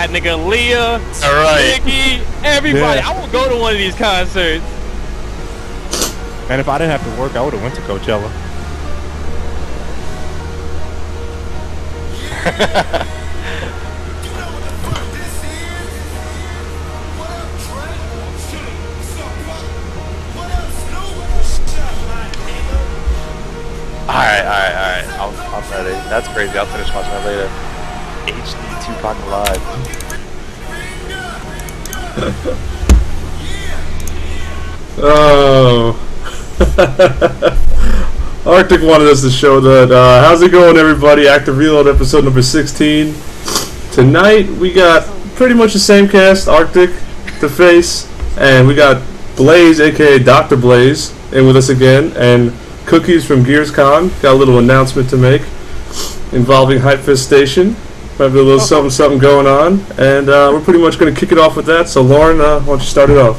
That nigga Leah, Nikki, everybody. I will go to one of these concerts. And if I didn't have to work, I would have went to Coachella. Alright. I'm ready. That's crazy. I'll finish watching that later. HD Tupac Live. Oh. arCtyc wanted us to show that. How's it going, everybody? Active Reload episode number 16. Tonight we got pretty much the same cast: arCtyc, Dafacex, and we got Blaze, aka Dr. Blaze, in with us again, and Cookies from GearsCon. Got a little announcement to make involving Hype Fest Station. Might be a little something going on, and we're pretty much going to kick it off with that. So, Lauren, why don't you start it off?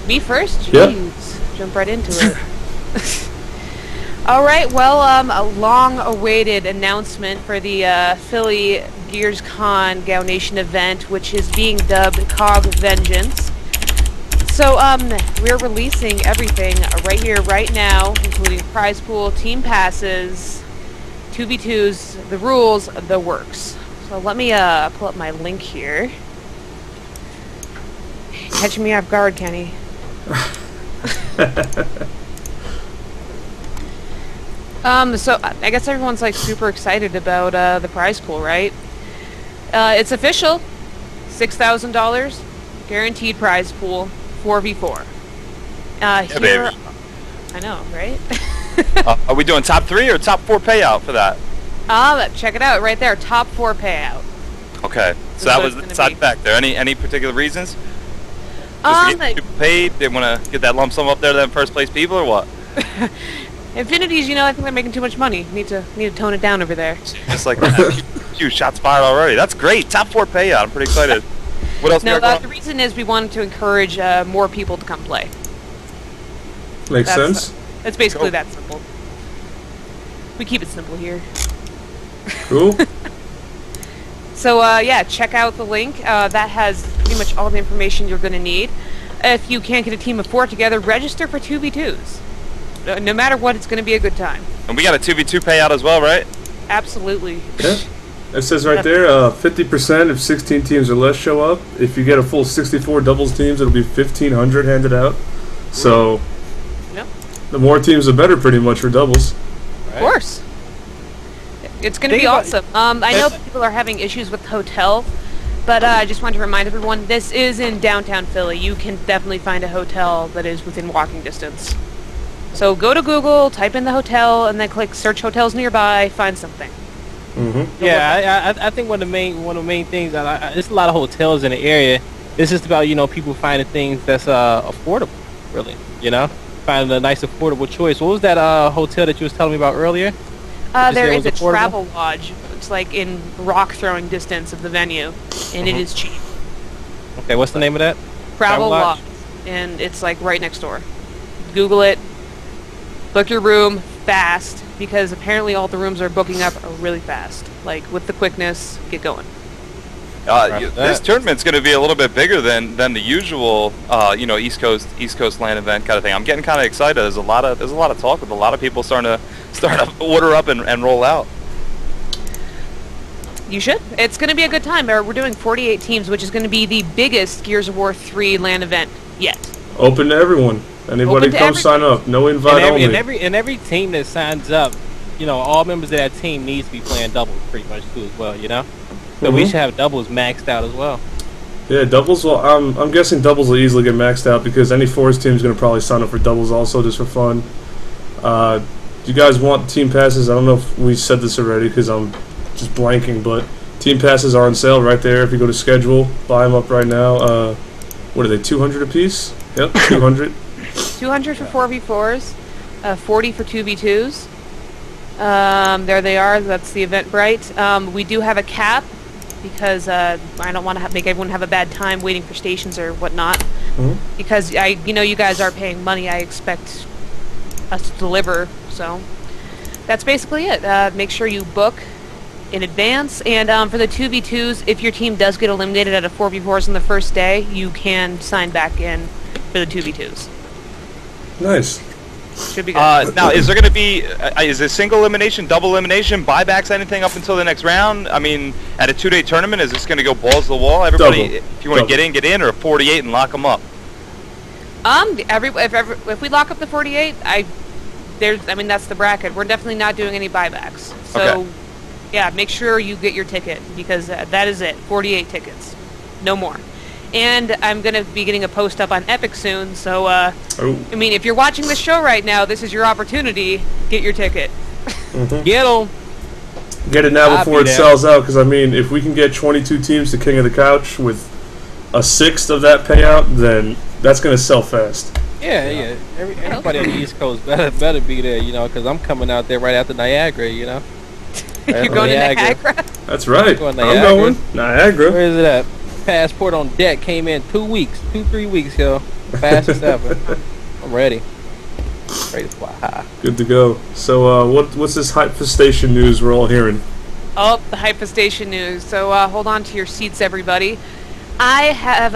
Me first? Jeez. Yep. Jump right into it. Alright, well, a long-awaited announcement for the Philly GearsCon Gal Nation event, which is being dubbed COG Vengeance. So, we're releasing everything right here, right now, including prize pool, team passes, 2v2s, the rules, the works. So let me pull up my link here. Catching me off guard, Kenny. So I guess everyone's like super excited about the prize pool, right? It's official. $6,000 guaranteed prize pool, 4v4. Here, I know, right? Are we doing top 3 or top 4 payout for that? Check it out right there, top 4 payout. Okay, so that was the side back there. Any particular reasons? Just to get people paid? They want to get that lump sum up there to them first place people, or what? Infinities, I think they're making too much money. Need to tone it down over there. Just like that. Few shots fired already. That's great. Top 4 payout. I'm pretty excited. What else? No, the reason is we wanted to encourage more people to come play. Makes sense. It's basically that simple. We keep it simple here. Cool. So, yeah, check out the link. That has pretty much all the information you're going to need. If you can't get a team of 4 together, register for 2v2s. No matter what, it's going to be a good time. And we got a 2v2 payout as well, right? Absolutely. Yeah. It says right there, 50% if 16 teams or less show up. If you get a full 64 doubles teams, it'll be 1,500 handed out. So, yep. The more teams, the better, pretty much, for doubles. Of course. It's going to be awesome. I know people are having issues with hotel, but I just want to remind everyone, this is in downtown Philly. You can definitely find a hotel that is within walking distance. So go to Google, type in the hotel, and then click search hotels nearby, find something. Mm-hmm. Yeah, I think one of the main things, there's a lot of hotels in the area. It's just about, people finding things that's affordable, really, finding a nice affordable choice. What was that hotel that you was telling me about earlier? There is a travel lodge. It's like in rock throwing distance of the venue, and it is cheap. Okay, what's the name of that? Travel lodge, and it's like right next door. Google it. Book your room fast, because apparently all the rooms are booking up really fast. Like with the quickness, get going. This tournament's going to be a little bit bigger than the usual, East Coast LAN event kind of thing. I'm getting kind of excited. There's a lot of talk with a lot of people starting to order up and roll out. You should. It's going to be a good time. We're doing 48 teams, which is going to be the biggest Gears of War 3 LAN event yet. Open to everyone. Anybody come sign up. No invite only. And every team that signs up, all members of that team needs to be playing doubles pretty much too as well, So we should have doubles maxed out as well. Yeah, doubles. Well, I'm guessing doubles will easily get maxed out because any Force team is going to probably sign up for doubles also just for fun. Do you guys want team passes? I don't know if we said this already because I'm just blanking, but team passes are on sale right there. If you go to schedule, buy them up right now. What are they? 200 a piece? Yep, 200. 200 for 4v4s, 40 for 2v2s. There they are. That's the Eventbrite. We do have a cap because I don't want to make everyone have a bad time waiting for stations or whatnot. Because you guys are paying money. I expect us to deliver. So that's basically it. Make sure you book in advance. And for the 2v2s, if your team does get eliminated out of 4v4s on the first day, you can sign back in for the 2v2s. Nice. Should be good. Now, is there going to be is it single elimination, double elimination, buybacks, anything up until the next round? I mean, at a 2-day tournament, is this going to go balls to the wall? Everybody, if you want to get in, or 48 and lock them up. If we lock up the 48, I mean, that's the bracket. We're definitely not doing any buybacks. So, okay. Yeah, make sure you get your ticket, because that is it. 48 tickets, no more. And I'm going to be getting a post up on Epic soon, so, I mean, if you're watching the show right now, this is your opportunity. Get your ticket. Get them. Get it now before it sells out, because, I mean, if we can get 22 teams to King of the Couch with a sixth of that payout, then that's going to sell fast. Yeah. Everybody on the East Coast better be there, you know, because I'm coming out there right after Niagara, you know. You're going to Niagara? That's right. I'm going. Niagara. Where is it at? Passport on deck came in 3 weeks, yo. Fastest ever. I'm ready. Ready to fly high. Good to go. So, what's this hypefestation news we're all hearing? Oh, the hypefestation news. So, hold on to your seats, everybody. I have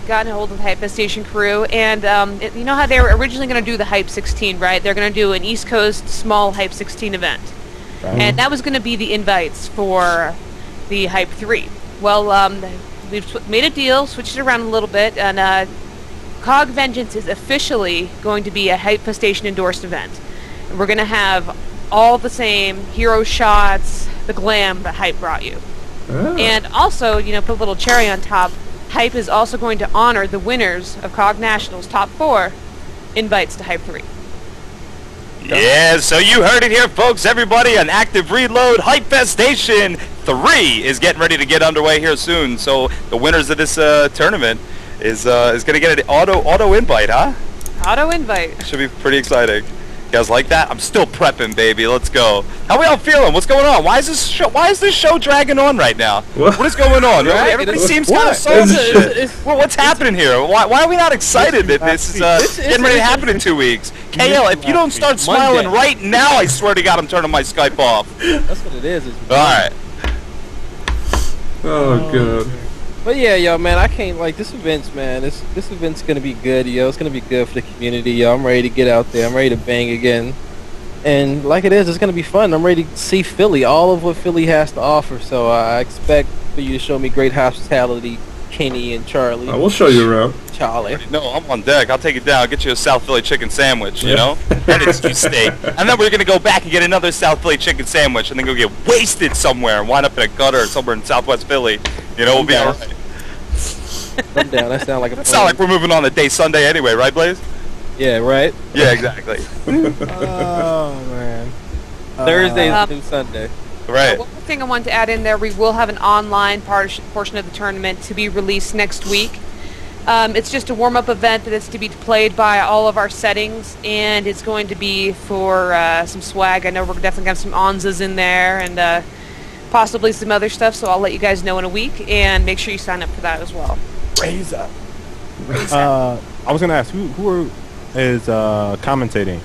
gotten a hold of the hypefestation crew, and you know how they were originally going to do the Hype 16, right? They're going to do an East Coast small Hype 16 event. Right. And that was going to be the invites for the Hype 3. Well, we've made a deal, switched it around a little bit, and Cog Vengeance is officially going to be a Hypefestation endorsed event. And we're going to have all the same hero shots, the glam that Hype brought you. Oh. And also, you know, put a little cherry on top, Hype is also going to honor the winners of Cog Nationals Top 4 invites to Hype 3. Yeah, so you heard it here, folks. Everybody, an Active Reload Hypefestation 3 is getting ready to get underway here soon. So the winners of this tournament is going to get an auto invite, huh? Auto invite. Should be pretty exciting. You guys like that? I'm still prepping, baby. Let's go. How we all feeling? What's going on? Why is this show dragging on right now? What is going on? Right? Everybody seems kind of salty. Well, what's happening here? Why are we not is this is getting ready to happen in 2 weeks? KL, if you don't start smiling right now, I swear to God, I'm turning my Skype off. That's what it is. All right. Oh, God. But yeah, yo, man, I can't, like, this event's, man, this event's gonna be good, yo. It's gonna be good for the community, yo. I'm ready to get out there. I'm ready to bang again. And like it is, it's gonna be fun. I'm ready to see Philly, all of what Philly has to offer. So I expect for you to show me great hospitality, Kenny and Charlie. I will show you around. Charlie. No, I'm on deck. I'll take you down. I'll get you a South Philly chicken sandwich, you know? And it's cheese steak. And then we're going to go back and get another South Philly chicken sandwich and then go get wasted somewhere and wind up in a gutter somewhere in Southwest Philly. You know, we'll be all right. I'm down. That sounds like a plan. It sounds like we're moving on to day Sunday anyway, right, Blaze? Yeah, right? Yeah, exactly. Oh, man. Thursday is new Sunday. Right. One more thing I want to add in there, we will have an online portion of the tournament to be released next week. It's just a warm-up event that is to be played by all of our settings, and it's going to be for some swag. I know we're definitely going to have some Onzas in there, and possibly some other stuff, so I'll let you guys know in a week, and make sure you sign up for that as well. Raise up. I was going to ask, who is commentating?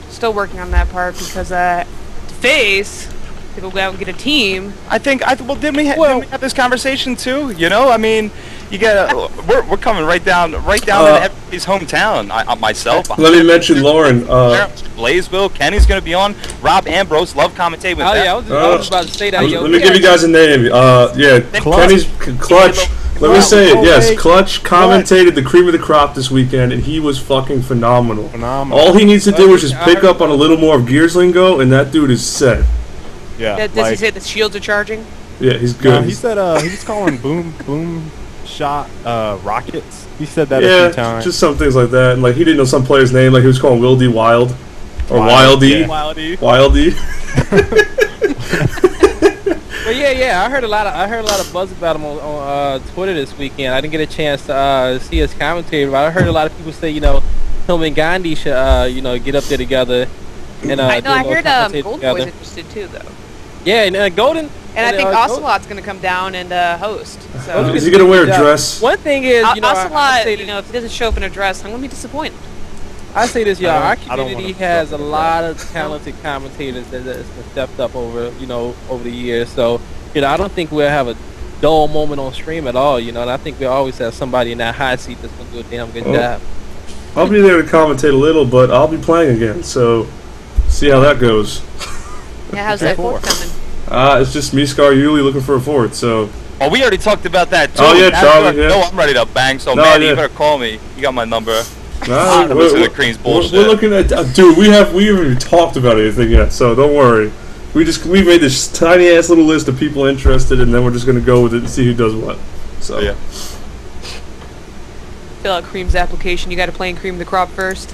Still working on that part, because Dafacex to go out and get a team. I think well, didn't we have this conversation too? You know, I mean, you get we're coming right down into everybody's hometown. Myself. Let me mention Lauren. Blazeville, Kenny's going to be on. Rob Ambrose, love commentating with them. Yeah, I was about to say that. Let me give you guys a name. Kenny's Clutch. Let me say it. Yes, Clutch commentated the cream of the crop this weekend, and he was fucking phenomenal. All he needs to do is just pick up on a little more of Gears lingo, and that dude is set. Yeah. Does he say the shields are charging? Yeah, he's good. He said he was calling boom shot rockets. He said that a few times. Just some things like that. And like he didn't know some player's name, like he was calling Wildy Wild or Wildy. Wildy. But yeah, I heard a lot of buzz about him on Twitter this weekend. I didn't get a chance to see his commentary, but I heard a lot of people say, you know, him and Gandhi should get up there together. And I heard Gold Boy's interested too, though. Yeah, and Golden. And I think Ocelot's going to come down and host. So. Is he going to wear a dress? One thing is, Ocelot, if he doesn't show up in a dress, I'm going to be disappointed. I say this, y'all. Our I don't community wanna has a fuck with lot of talented commentators that's stepped up over the years. So, I don't think we'll have a dull moment on stream at all. And I think we'll always have somebody in that hot seat that's gonna do a damn good job. I'll be there to commentate a little, but I'll be playing again. So, see how that goes. Yeah, how's that fourth coming? It's just me, Scar, Yuli looking for a fourth. So. Oh, we already talked about that too. Oh yeah, Charlie. Yeah. No, I'm ready to bang. So, no, man, yeah. You better call me. You got my number. Nah, we're looking at dude. We haven't even talked about anything yet, so don't worry. We made this tiny ass little list of people interested, and then we're just gonna go with it and see who does what. So yeah. Fill out CrReam's application. You got to play in CrReam the crop first.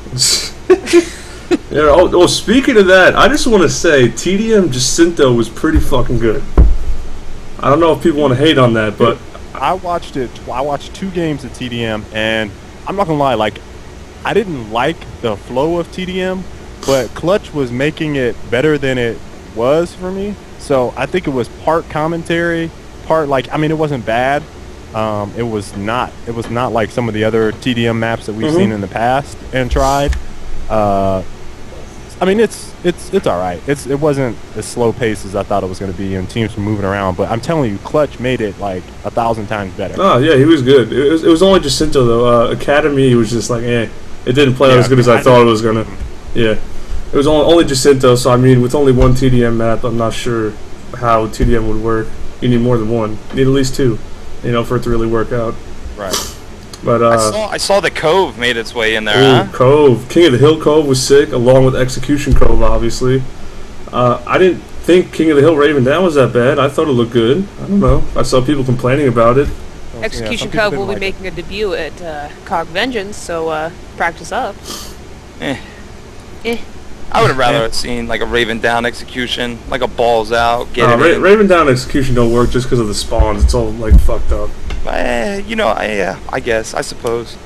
Yeah. Oh, speaking of that, I just want to say TDM Jacinto was pretty fucking good. I don't know if people want to hate on that, but I watched it. I watched 2 games of TDM, and I'm not gonna lie. Like, I didn't like the flow of TDM, but Clutch was making it better than it was for me. So I think it was part commentary, part like, I mean, it wasn't bad. It was not like some of the other TDM maps that we've seen in the past and tried. I mean, it's all right. It wasn't as slow paced as I thought it was going to be, and teams were moving around. But I'm telling you, Clutch made it like 1,000 times better. Oh yeah, he was good. It was only Jacinto though. Academy was just like, it didn't play out as good as I thought it was gonna. Yeah, it was only Jacinto. So I mean, with only one TDM map, I'm not sure how TDM would work. You need more than one. You need at least 2, for it to really work out. Right. But I saw the Cove made its way in there. Huh? Cove, King of the Hill Cove was sick, along with Execution Cove, obviously. I didn't think King of the Hill Raven Down was that bad. I thought it looked good. I don't know. I saw people complaining about it. Execution Cove will be making a debut at COG Vengeance, so practice up. I would have rather have seen like a Raven Down execution, like a balls out. Raven Down execution don't work just because of the spawns. It's all like fucked up. I guess, I suppose.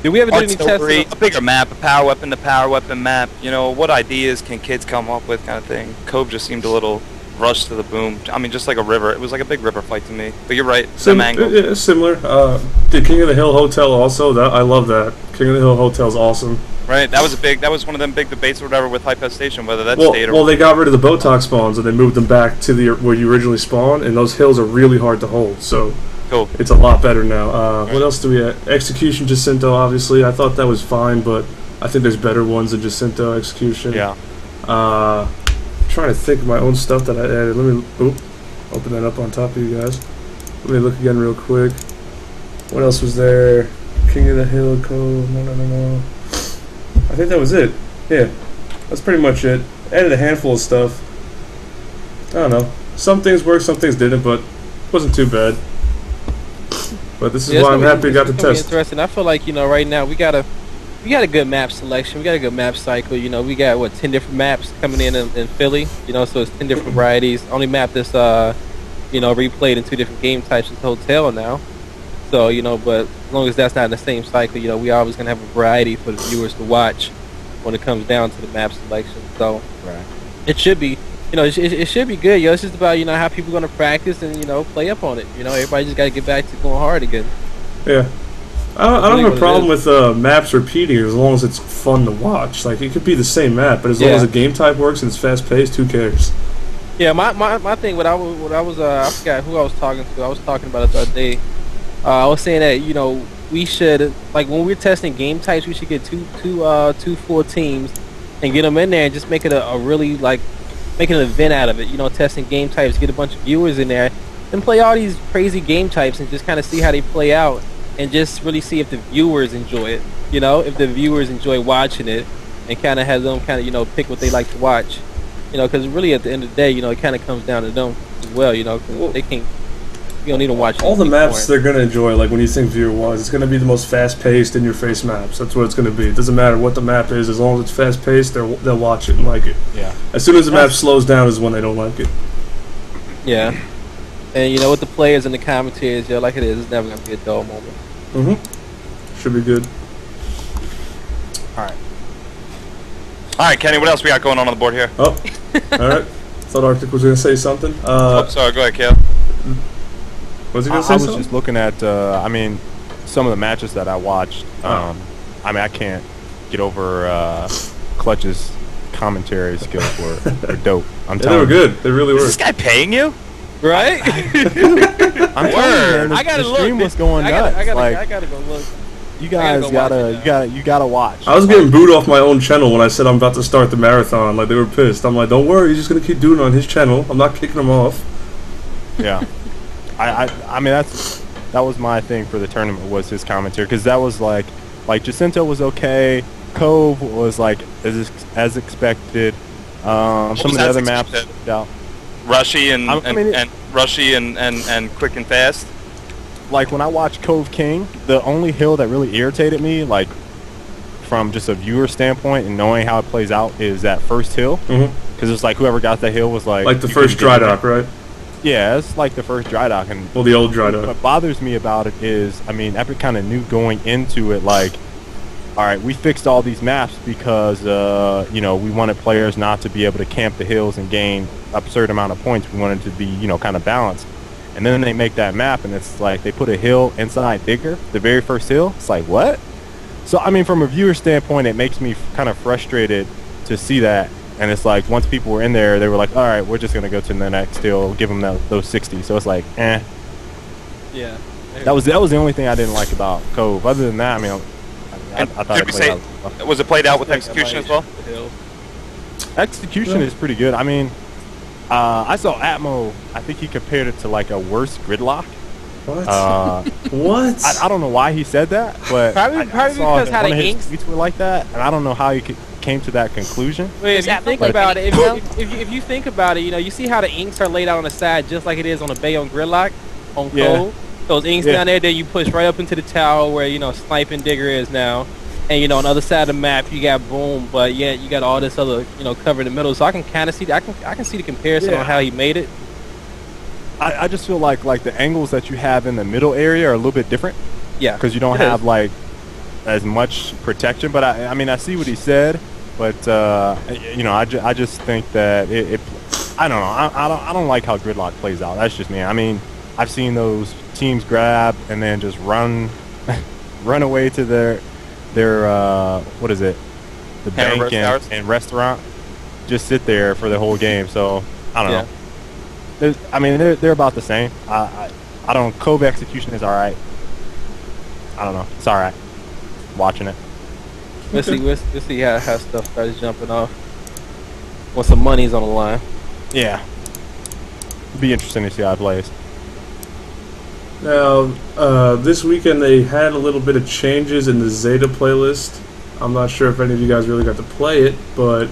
Did we ever do any tests? A bigger map, a power weapon to power weapon map. What ideas can kids come up with, kind of thing. Cove just seemed a little rushed to the boom. I mean, just like a river. It was like a big river fight to me. But you're right. Yeah, similar. The King of the Hill Hotel also. I love that. King of the Hill Hotel's awesome. Right. That was one of them big debates or whatever with Hype Station, whether that stayed or. Well, they got rid of the Botox spawns and they moved them back to where you originally spawned, and those hills are really hard to hold. So. Cool. It's a lot better now. What else do we have? Execution Jacinto, obviously. I thought that was fine, but I think there's better ones than Jacinto Execution. Yeah. Trying to think of my own stuff that I added. Let me open that up on top of you guys. Let me look again real quick. What else was there? King of the Hill Cove. No. I think that was it. Yeah. That's pretty much it. Added a handful of stuff. I don't know. Some things worked, some things didn't, but it wasn't too bad. But this is why I'm happy I got to test. Interesting. I feel like right now we got a good map selection. We got a good map cycle. We got 10 different maps coming in Philly. So it's 10 different varieties. Only map that's replayed in 2 different game types is Hotel now. So but as long as that's not in the same cycle, we always gonna have a variety for the viewers to watch when it comes down to the map selection. So it should be. It should be good, It's just about, how people are going to practice and, play up on it. Everybody just got to get back to going hard again. Yeah. I don't have a problem with maps repeating as long as it's fun to watch. Like, it could be the same map, but as long as the game type works and it's fast-paced, who cares? Yeah, my thing, I forgot who I was talking to. I was talking about it the other day. I was saying that, we should, like, when we're testing game types, we should get two full teams and get them in there and just make it a really, like, make an event out of it, testing game types, get a bunch of viewers in there, and play all these crazy game types and just kind of see how they play out, and just really see if the viewers enjoy it, if the viewers enjoy watching it, and kind of have them kind of, pick what they like to watch, because really at the end of the day, it kind of comes down to them as well, because they can't, you don't need to watch all the maps they're going to enjoy. Like when you think viewer-wise, it's going to be the most fast-paced, in-your-face maps. That's what it's going to be. It doesn't matter what the map is, as long as it's fast-paced, they'll watch it and like it. Yeah. As soon as the map slows down is when they don't like it. Yeah. And with the players and the commentators, like it is, it's never going to be a dull moment. Should be good. All right, Kenny. What else we got going on the board here? Oh, all right. Thought arCtyc was going to say something. Sorry. Go ahead, Kale. Was he going to say something? I was just looking at, some of the matches that I watched. I can't get over Clutch's commentary skills were dope. I'm Yeah, telling they were you. good. They really were. Is this guy paying you? Right? I'm telling you, man, I gotta the look. stream was going nuts. I like, gotta go look. you guys you gotta watch. I was getting booed off my own channel when I said I'm about to start the marathon. Like, they were pissed. I'm like, don't worry, he's just gonna keep doing it on his channel. I'm not kicking him off. Yeah. I mean, that was my thing for the tournament, was his commentary, because that was like Jacinto was okay, Cove was like as expected. Some of the other maps, yeah. Rushy and Rushy and quick and fast. Like when I watched Cove King, the only hill that really irritated me, like from just a viewer standpoint and knowing how it plays out, is that first hill. Because it's like whoever got that hill was like the first dry dock, right? Yeah, it's like the first dry dock. And well, the old dry dock. What bothers me about it is, I mean, Epic kind of knew going into it, like, all right, we fixed all these maps because, you know, we wanted players not to be able to camp the hills and gain an absurd amount of points. We wanted it to be, you know, kind of balanced. And then they make that map, and it's like they put a hill inside Digger, the very first hill. It's like, what? So, I mean, from a viewer standpoint, it makes me kind of frustrated to see that. And it's like, once people were in there, they were like, all right, we're just going to go to the next hill, give them those 60. So it's like, eh. Yeah. That was the only thing I didn't like about Cove. Other than that, I mean, I thought it played out. Was it played out with execution as well? Execution is pretty good. I mean, I saw Atmo. I think he compared it to like a worse gridlock. What? What? I don't know why he said that, but probably because how the inks tweets were like that, and I don't know how he came to that conclusion. Well, if you think about it, if you think about it, you know, you see how the inks are laid out on the side, just like it is on the bay on gridlock, on Cove. Those inks down there, then you push right up into the tower where, you know, Sniping Digger is now. And, you know, on the other side of the map, you got Boom, but yet you got all this other, you know, cover in the middle. So I can kind of see, I can see the comparison on how he made it. I just feel like the angles that you have in the middle area are a little bit different. Yeah. Because you don't have, like, as much protection. But, I mean, I see what he said. But, you know, I just think that it I don't know. I don't like how gridlock plays out. That's just me. I mean, I've seen those teams grab and then just run away to their what is it, the bank and restaurant, just sit there for the whole game. So I don't know. I mean, they're about the same. I don't. Cove execution is all right. I don't know. It's all right. Watching it. Let's see how stuff starts jumping off. When some money's on the line. Yeah. It'd be interesting to see how it plays. Now, this weekend they had a little bit of changes in the Zeta playlist. I'm not sure if any of you guys really got to play it, but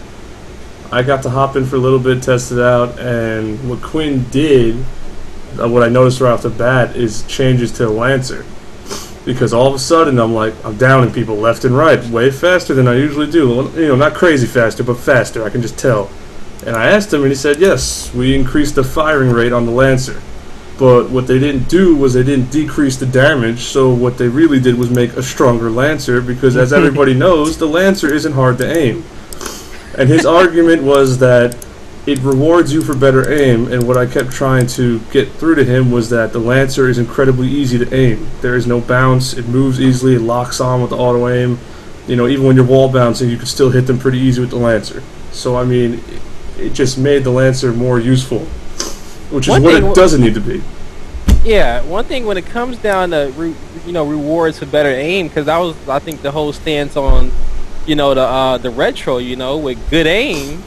I got to hop in for a little bit, test it out, and what Quinn did, what I noticed right off the bat, is changes to Lancer. Because all of a sudden I'm downing people left and right, way faster than I usually do. Well, you know, not crazy faster, but faster, I can just tell. And I asked him, and he said, yes, we increased the firing rate on the Lancer. But what they didn't do was they didn't decrease the damage, so what they really did was make a stronger Lancer, because as everybody knows, the Lancer isn't hard to aim. And his argument was that it rewards you for better aim, and what I kept trying to get through to him was that the Lancer is incredibly easy to aim. There is no bounce, it moves easily, it locks on with the auto aim. You know, even when you're wall bouncing, you can still hit them pretty easy with the Lancer. So, I mean, it just made the Lancer more useful. Which is what it doesn't need to be. Yeah, one thing when it comes down to rewards for better aim, because I think the whole stance on, you know, the retro, you know, with good aim,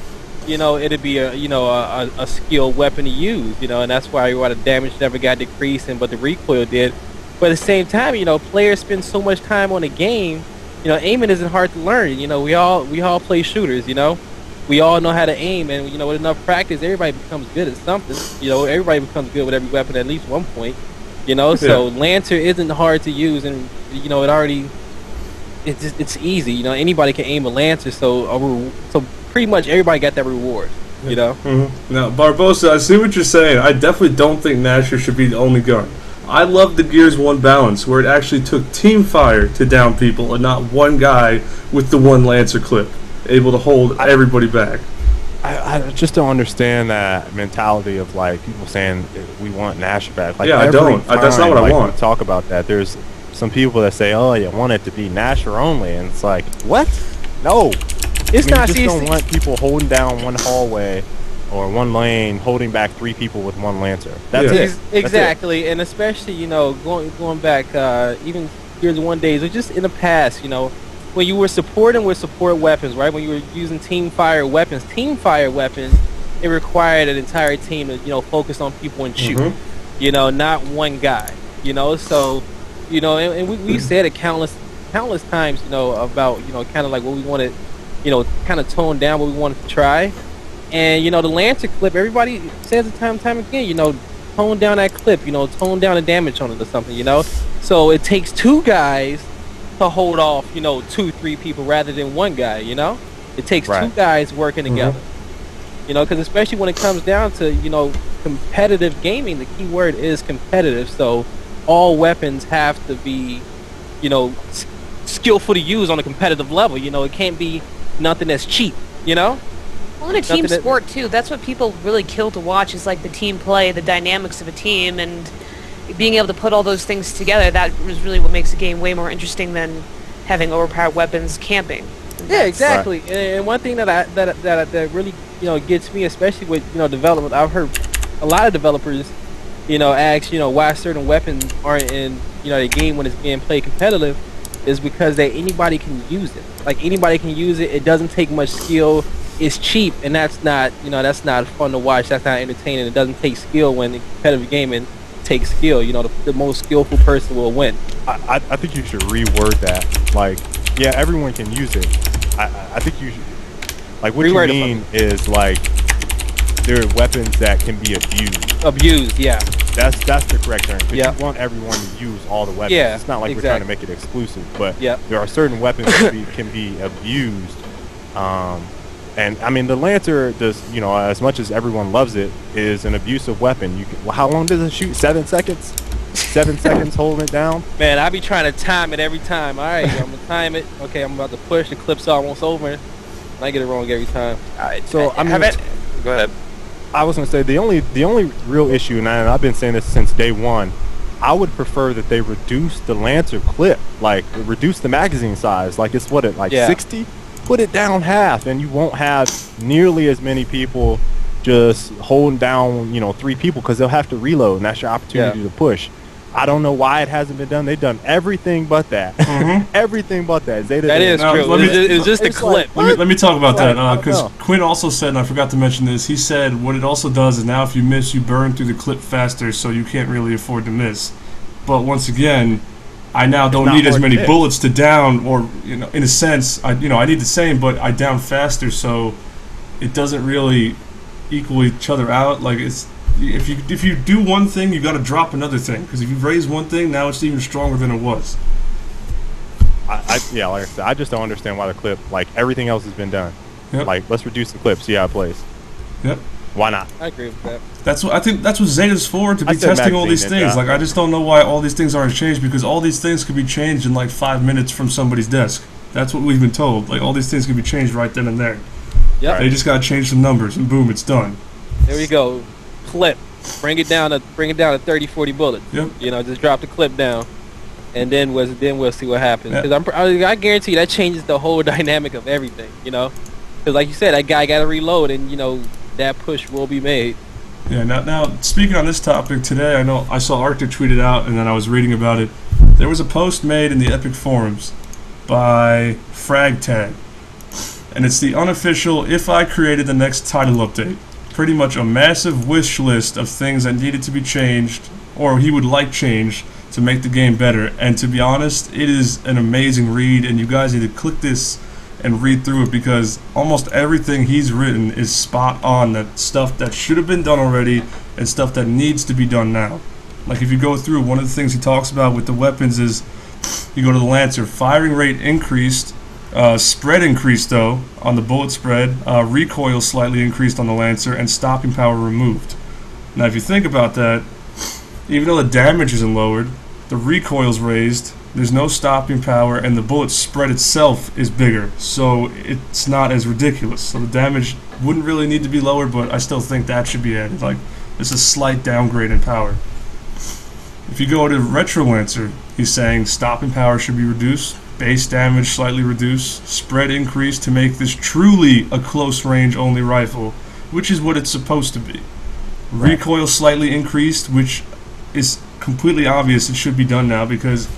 you know, it'd be a skilled weapon to use, you know, and that's why the damage never got decreased, but the recoil did. But at the same time, you know, players spend so much time on a game, you know, aiming isn't hard to learn. You know, we all play shooters, you know. We all know how to aim, and, you know, with enough practice, everybody becomes good at something. You know, everybody becomes good with every weapon at least one point. You know, so Lancer isn't hard to use, and, you know, it's easy. You know, anybody can aim a Lancer, so pretty much everybody got that reward. You know. Mm-hmm. Now, Barbosa, I see what you're saying. I definitely don't think Nasher should be the only gun. I love the Gears 1 balance, where it actually took team fire to down people, and not one guy with the one Lancer clip able to hold everybody back. I just don't understand that mentality of, like, people saying we want Nash back. Like, yeah, I don't. That's not what I want. Talk about that. There's some people that say, oh, you want it to be Nasher only, and it's like, what? No. It's not. You just don't want people holding down one hallway or one lane, holding back 3 people with one Lancer. That's it. Exactly, and especially, you know, going back, even Gears 1 days, or just in the past, you know, when you were supporting with support weapons, right? When you were using team fire weapons, it required an entire team to, you know, focus on people and shoot. You know, not one guy. You know, so, you know, and we said it countless times, you know, about, you know, kind of like what we wanted, you know, kind of tone down what we wanted to try. And, you know, the Lancer clip, everybody says it time and time again, you know, tone down that clip, you know, tone down the damage on it or something, you know. So it takes 2 guys to hold off, you know, 2-3 people rather than 1 guy, you know. It takes 2 guys working together. You know, because especially when it comes down to, you know, competitive gaming, the key word is competitive. So all weapons have to be, you know, skillful to use on a competitive level. You know, it can't be nothing that's cheap, you know. Well, in a team sport too, that's what people really kill to watch, is like the team play, the dynamics of a team, and being able to put all those things together. That is really what makes a game way more interesting than having overpowered weapons camping. Yeah, exactly. Right. And one thing that really, you know, gets me, especially with, you know, development, I've heard a lot of developers, you know, ask, you know, why certain weapons aren't in, you know, the game when it's being played competitive, is because that anybody can use it. Like, anybody can use it. It doesn't take much skill. It's cheap, and that's not, you know, that's not fun to watch. That's not entertaining. It doesn't take skill when competitive gaming takes skill. You know, the most skillful person will win. I think you should reword that. Like, yeah, everyone can use it. I think you should, like, what you mean is, like, there are weapons that can be abused. Abused, yeah. That's the correct term. Because you want everyone to use all the weapons. Yeah, it's not like we're trying to make it exclusive, but there are certain weapons that can be abused. And I mean, the Lancer does, you know, as much as everyone loves it, is an abusive weapon. You can, well, how long does it shoot? 7 seconds? 7 seconds holding it down? Man, I be trying to time it every time. All right, I'm gonna time it. Okay, I'm about to push. The clip's almost over. And I get it wrong every time. All right, so I mean, go ahead. I was gonna say the only real issue, and I've been saying this since day one, I would prefer that they reduce the Lancer clip, like reduce the magazine size. Like, it's what, 60? Put it down half, and you won't have nearly as many people just holding down, you know, 3 people, because they'll have to reload, and that's your opportunity to push. I don't know why it hasn't been done. They've done everything but that. Everything but that. That is true. It's just a clip. Let me talk about that, because Quinn also said, and I forgot to mention this, he said what it also does is now if you miss, you burn through the clip faster, so you can't really afford to miss. But once again, I now don't need as many bullets to down, or, you know, in a sense, I need the same, but I down faster, so it doesn't really equal each other out. Like, it's if you do one thing, you got to drop another thing, because if you raise one thing, now it's even stronger than it was. Yeah, like I said, I just don't understand why the clip, like everything else has been done. Like, let's reduce the clip, see how it plays. Why not? I agree with that. I think that's what Zeta's for, to be testing all these things. Like, I just don't know why all these things aren't changed, because all these things could be changed in like 5 minutes from somebody's desk. That's what we've been told. Like, all these things could be changed right then and there. Yep. They just gotta change some numbers, and boom, it's done. There we go. Clip. Bring it down to 30, 40 bullets. Yep. You know, just drop the clip down, and then we'll see what happens. Because I guarantee you that changes the whole dynamic of everything. You know, because like you said, that guy got to reload, and you know that push will be made. Yeah. Now, speaking on this topic today, I know I saw arCtyc tweet it out, and then I was reading about it. There was a post made in the Epic forums by FragTag, and it's the unofficial "If I created the next title update." Pretty much a massive wish list of things that needed to be changed, or he would like changed, to make the game better. And to be honest, it is an amazing read, and you guys need to click this and read through it, because almost everything he's written is spot on. That stuff that should have been done already, and stuff that needs to be done now. Like, if you go through, one of the things he talks about with the weapons is, you go to the Lancer, firing rate increased, spread increased though on the bullet spread, recoil slightly increased on the Lancer, and stopping power removed. Now, if you think about that, even though the damage isn't lowered, the recoil's raised, there's no stopping power, and the bullet spread itself is bigger, so it's not as ridiculous. So the damage wouldn't really need to be lowered, but I still think that should be added. Like, it's a slight downgrade in power. If you go to Retro Lancer, he's saying stopping power should be reduced, Base damage slightly reduced. Spread increased to make this truly a close range only rifle, which is what it's supposed to be. Recoil slightly increased, which is completely obvious it should be done now because,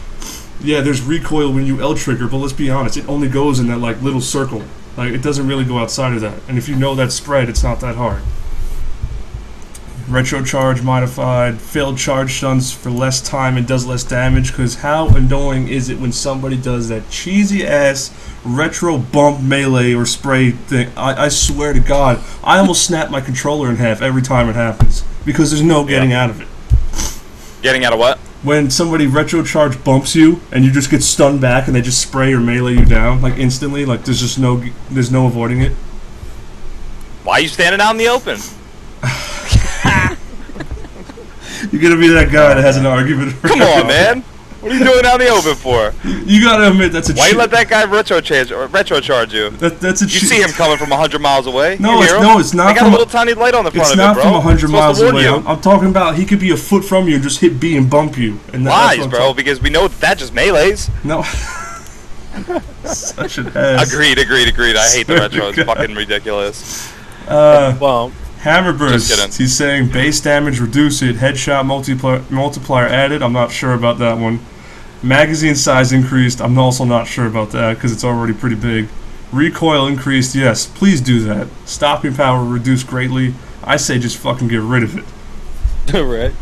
yeah, there's recoil when you L-trigger, but let's be honest, it only goes in that like little circle. Like, it doesn't really go outside of that. And if you know that spread, it's not that hard. Retro charge modified, failed charge stuns for less time and does less damage, because how annoying is it when somebody does that cheesy ass retro bump melee or spray thing? I swear to God, I almost snap my controller in half every time it happens, because there's no getting out of it. Getting out of what? When somebody retro charge bumps you and you just get stunned back and they just spray or melee you down like instantly, like there's no avoiding it. Why are you standing out in the open? You're gonna be that guy that has an argument. Come on, man. What are you doing out in the open for? You gotta admit that's a. Why you let that guy retro charge you? That's a. You see him coming from 100 miles away. No, it's not. I got a little tiny light on the front of it, bro. It's not from 100 miles away. I'm talking about he could be a foot from you and just hit B and bump you. And lies, bro, because we know that just melees. No. Such an ass. Agreed. I hate the retro. It's fucking ridiculous. Well. Hammerburst, he's saying base damage reduce it, headshot multiplier added, I'm not sure about that one. Magazine size increased, I'm also not sure about that because it's already pretty big. Recoil increased, yes, please do that. Stopping power reduced greatly, I say just fucking get rid of it. Right.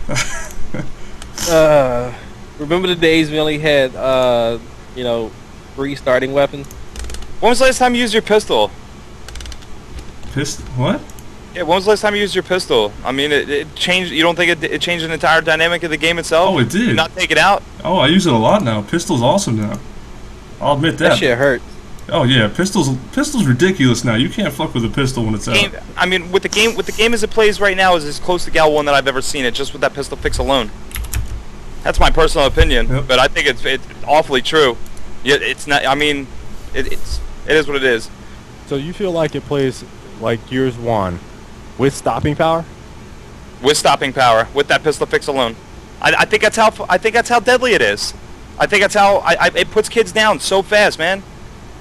Remember the days we only had, 3 starting weapons? When was the last time you used your pistol? What? Yeah, when was the last time you used your pistol? I mean, it changed. You don't think it changed the entire dynamic of the game itself? Oh, it did. Did not take it out? Oh, I use it a lot now. Pistol's awesome now. I'll admit that. That shit hurts. Oh yeah, pistol's ridiculous now. You can't fuck with a pistol when it's out. I mean, with the game as it plays right now is as close to Gal 1 that I've ever seen it, just with that pistol fix alone. That's my personal opinion, but I think it's awfully true. Yeah, it's not. I mean, it is what it is. So you feel like it plays like Gears 1 with stopping power? With stopping power, with that pistol fix alone. I think that's how deadly it is. I think that's how it puts kids down so fast, man.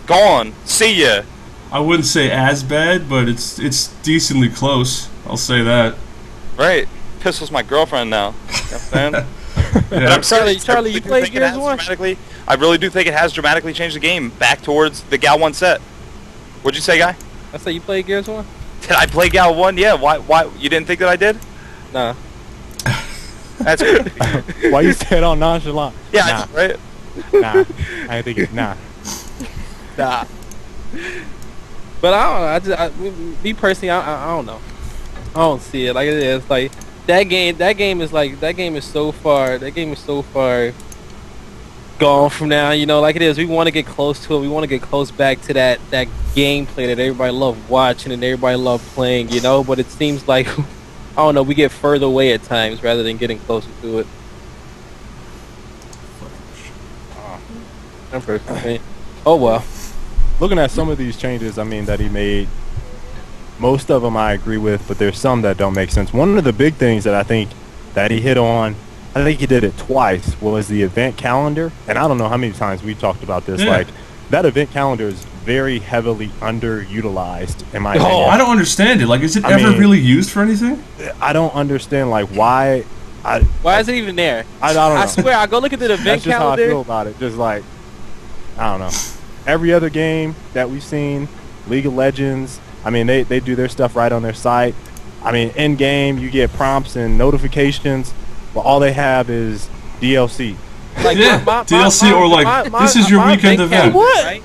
Gone. See ya. I wouldn't say as bad, but it's decently close. I'll say that. Right. Pistol's my girlfriend now. You know what I'm saying? Yeah. I'm sorry, Charlie, you played Gears 1? I really do think it has dramatically changed the game back towards the Gal 1 set. What'd you say, guy? I said you played Gears 1? Did I play Gal 1? Yeah. Why? You didn't think that I did? Nah. That's Why you say it all nonchalant? Yeah, nah. right? Nah. I think it's nah. Nah. But I don't know. Me personally, I don't know. I don't see it like it is. Like that game is so far gone from now. You know, like it is. We want to get close to it. We want to get close back to that gameplay that everybody loved watching and everybody loved playing. You know, but it seems like I don't know. We get further away at times rather than getting closer to it. Oh well. Looking at some of these changes, I mean, that he made, most of them I agree with, but there's some that don't make sense. One of the big things that I think that he hit on, I think he did it twice, was the event calendar. And I don't know how many times we talked about this. Yeah. Like, that event calendar is very heavily underutilized, in my opinion. I don't understand it. Like, is it ever really used for anything? I don't understand, like, why... Why is it even there? I don't know. I swear, I go look at the event calendar. That's just how I feel about it. Just like, I don't know. Every other game that we've seen, League of Legends, I mean, they do their stuff right on their site. I mean, in game, you get prompts and notifications, but all they have is DLC. Like DLC or like, this is your weekend event. What? Right?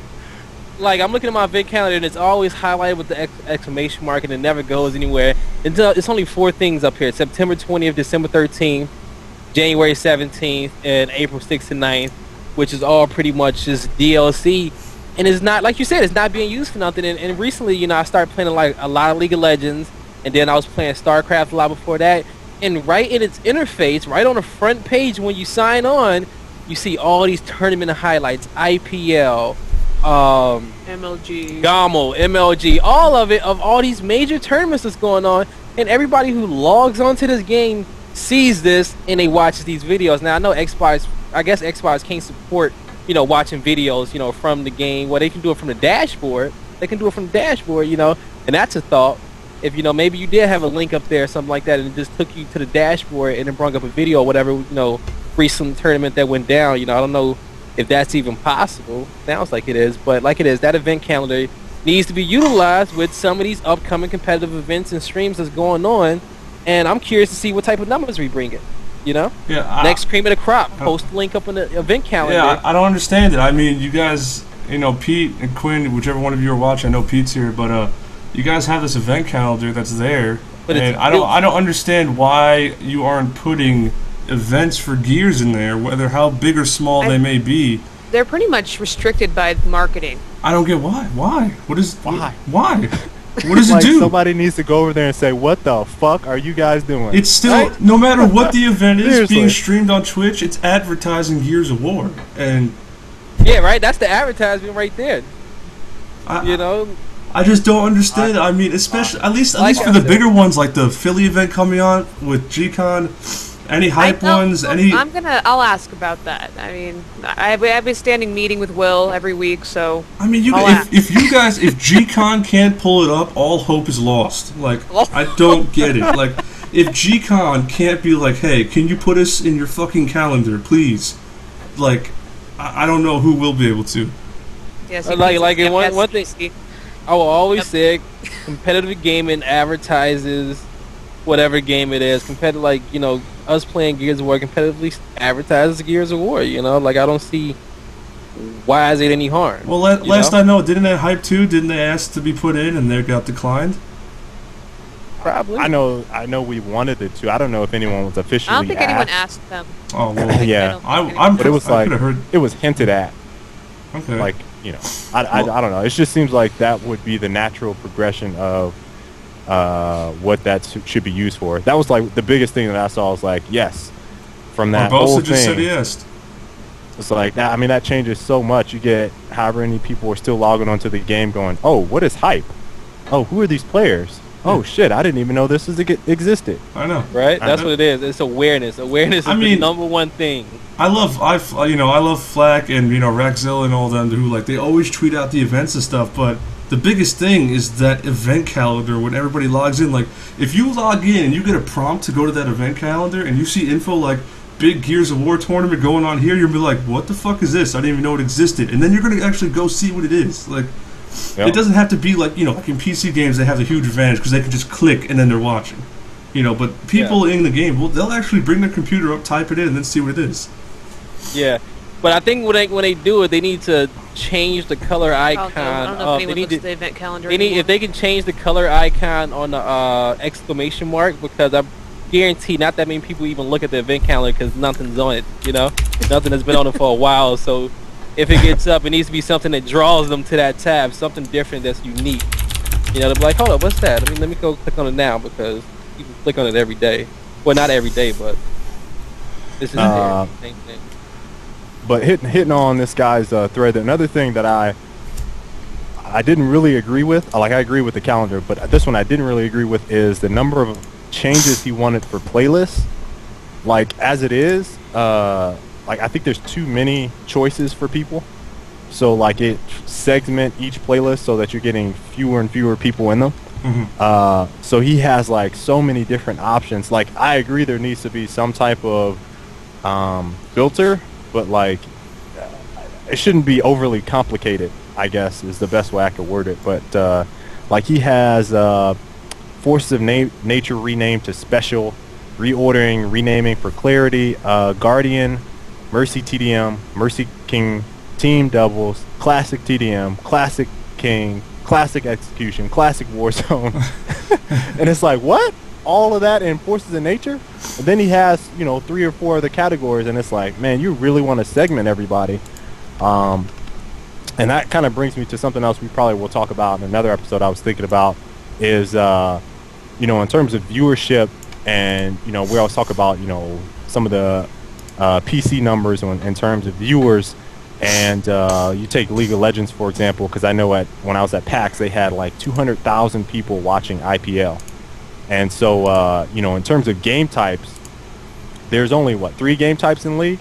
Like, I'm looking at my event calendar and it's always highlighted with the exclamation mark and it never goes anywhere. It's only 4 things up here: September 20th, December 13th, January 17th, and April 6th and 9th, which is all pretty much just DLC. And it's not, like you said, it's not being used for nothing. And recently, you know, I started playing like a lot of League of Legends, and then I was playing StarCraft a lot before that. And right in its interface, right on the front page when you sign on, you see all these tournament highlights: IPL, MLG, GAMO, MLG, all of it, of all these major tournaments that's going on. And everybody who logs onto this game sees this and they watch these videos. Now I know Xbox, I guess Xbox can't support watching videos, from the game. Well, they can do it from the dashboard. They can do it from the dashboard, and that's a thought. If, maybe you did have a link up there or something like that, and it just took you to the dashboard and then brought up a video or whatever, recent tournament that went down, I don't know if that's even possible. Sounds like it is, but like it is, that event calendar needs to be utilized with some of these upcoming competitive events and streams that's going on, and I'm curious to see what type of numbers we bring it. Yeah. Next cream of the crop. Post the link up on the event calendar. Yeah, I don't understand it. I mean, you guys, Pete and Quinn, whichever one of you are watching, I know Pete's here, but you guys have this event calendar that's there, and I don't understand why you aren't putting events for gears in there, whether how big or small they may be. They're pretty much restricted by marketing. I don't get why. Why? What is why? Why? What does it do? Somebody needs to go over there and say, "What the fuck are you guys doing?" It's still, no matter what the event is being streamed on Twitch, it's advertising Gears of War, and yeah, right. That's the advertisement right there. I just don't understand it. I mean, especially at least for the bigger ones, like the Philly event coming on with G-Con. Any hype ones? I'll ask about that. I mean, I have a standing meeting with Will every week, so. I mean, if G-Con can't pull it up, all hope is lost. Like, I don't get it. Like, if G-Con can't be like, hey, can you put us in your fucking calendar, please? Like, I don't know who will be able to. Yes, like one thing, I will always say, competitive gaming advertises whatever game it is. Competitive, us playing Gears of War competitively advertises Gears of War, like I don't see why is it any harm. Well, last I know, didn't they hype too? Didn't they ask to be put in and they got declined? Probably. I know we wanted it to. I don't know if anyone was officially I don't think asked. anyone asked them. Oh, well. Yeah. But it was it was hinted at. Okay. Like, I don't know. It just seems like that would be the natural progression of what that should be used for. That was like the biggest thing that I saw. Was like, yes, from that whole thing. just said yes. It's like that. I mean, that changes so much. You get however many people are still logging onto the game, going, "Oh, what is hype? Oh, who are these players? Oh shit, I didn't even know this existed." I know, right? That's what it is. It's awareness. Awareness is the number one thing. I love Flack and Raxzilla and all them who they always tweet out the events and stuff, but the biggest thing is that event calendar when everybody logs in. Like, if you log in and you get a prompt to go to that event calendar and you see info like big Gears of War tournament going on here, you'll be like, what the fuck is this? I didn't even know it existed. And then you're going to actually go see what it is. Like, It doesn't have to be like, like in PC games they have the huge advantage because they can just click and then they're watching. But people in the game, they'll actually bring their computer up, type it in, and then see what it is. Yeah. But I think when they do it, they need to change the color icon. I don't know if anyone looks at the event calendar if they can change the color icon on the exclamation mark, because I guarantee not that many people even look at the event calendar because nothing's on it. Nothing has been on it for a while. So if it gets up, it needs to be something that draws them to that tab, something different that's unique. They'll be like, hold up, what's that? Let me go click on it now, because you can click on it every day. Well, not every day, but this is the same thing. But hitting on this guy's thread, another thing that I didn't really agree with, I agree with the calendar, but this one I didn't really agree with is the number of changes he wanted for playlists. Like, as it is, I think there's too many choices for people. So, it segment each playlist so that you're getting fewer and fewer people in them. Mm-hmm. So he has, so many different options. I agree there needs to be some type of filter, but it shouldn't be overly complicated, I guess is the best way I could word it. But he has Forces of Nature renamed to Special, reordering, renaming for clarity, Guardian, Mercy TDM, Mercy King, Team Doubles, Classic TDM, Classic King, Classic Execution, Classic Warzone. And it's like, what? All of that in Forces of Nature? And then he has, 3 or 4 other categories, and it's like, man, you really want to segment everybody. And that kind of brings me to something else we probably will talk about in another episode I was thinking about is, in terms of viewership, and, we always talk about, some of the PC numbers in terms of viewers. And you take League of Legends, for example, because I know when I was at PAX, they had 200,000 people watching IPL. And so, in terms of game types, there's only, 3 game types in League?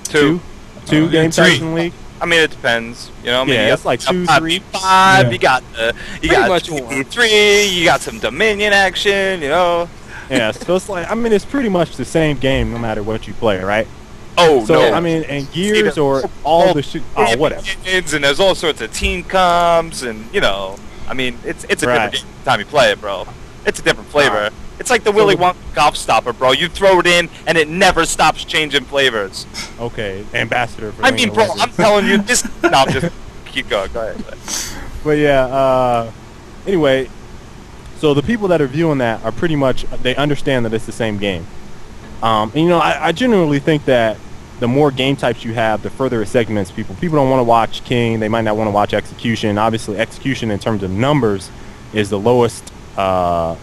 Two. Two game types in League? I mean, it depends. You know, I mean, Yeah, you it's like 2, 3. 5v5. Yeah. You got you got 2v3. You got some Dominion action. You know. Yeah, so it's like, I mean, it's pretty much the same game no matter what you play, right? Oh So, no. I mean, and Gears or all the shit, oh, whatever. And there's all sorts of team comps, and you know, I mean, it's a different game every time you play it, bro. It's a different flavor. It's like the Willy Wonka golf stopper, bro. You throw it in, and it never stops changing flavors. Okay, ambassador for I mean, bro, I'm telling you, this. No, I'm just keep going. Go ahead. But yeah, anyway, so the people that are viewing that are pretty much, they understand that it's the same game. And, you know, I generally think that the more game types you have, the further it segments people. People don't want to watch King. They might not want to watch Execution. Obviously, Execution in terms of numbers is the lowest out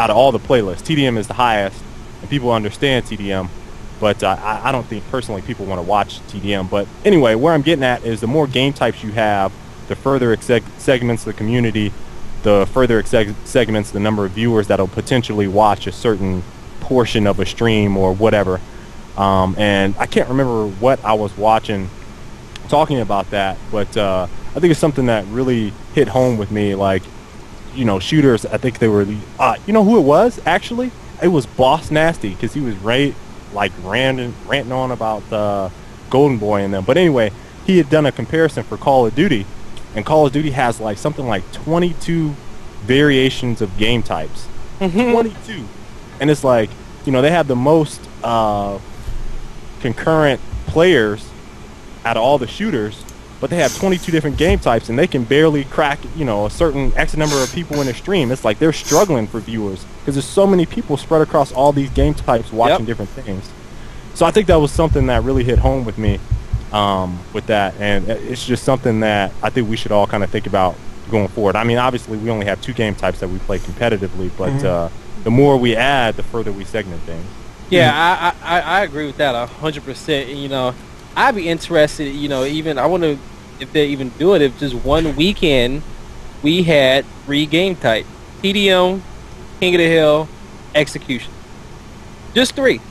of all the playlists. TDM is the highest, and people understand TDM. But I don't think, personally, people want to watch TDM. But anyway, where I'm getting at is the more game types you have, the further it segments the community, the further it segments the number of viewers that'll potentially watch a certain portion of a stream or whatever. And I can't remember what I was watching talking about that, but I think it's something that really hit home with me. Like, you know, shooters, I think they were, you know who it was, actually? It was Boss Nasty, because he was ranting on about Golden Boy and them. But anyway, he had done a comparison for Call of Duty, and Call of Duty has like something like 22 variations of game types. 22. And it's like, you know, they have the most concurrent players out of all the shooters, but they have 22 different game types, and they can barely crack, you know, a certain X number of people in a stream. It's like they're struggling for viewers because there's so many people spread across all these game types watching different things. So I think that was something that really hit home with me with that, and it's just something that I think we should all kind of think about going forward. I mean, obviously we only have 2 game types that we play competitively, but the more we add, the further we segment things. Yeah, I agree with that 100%. You know, I'd be interested, you know, even I wonder if they even do it, if just one weekend we had 3 game types: TDM, King of the Hill, Execution. Just 3.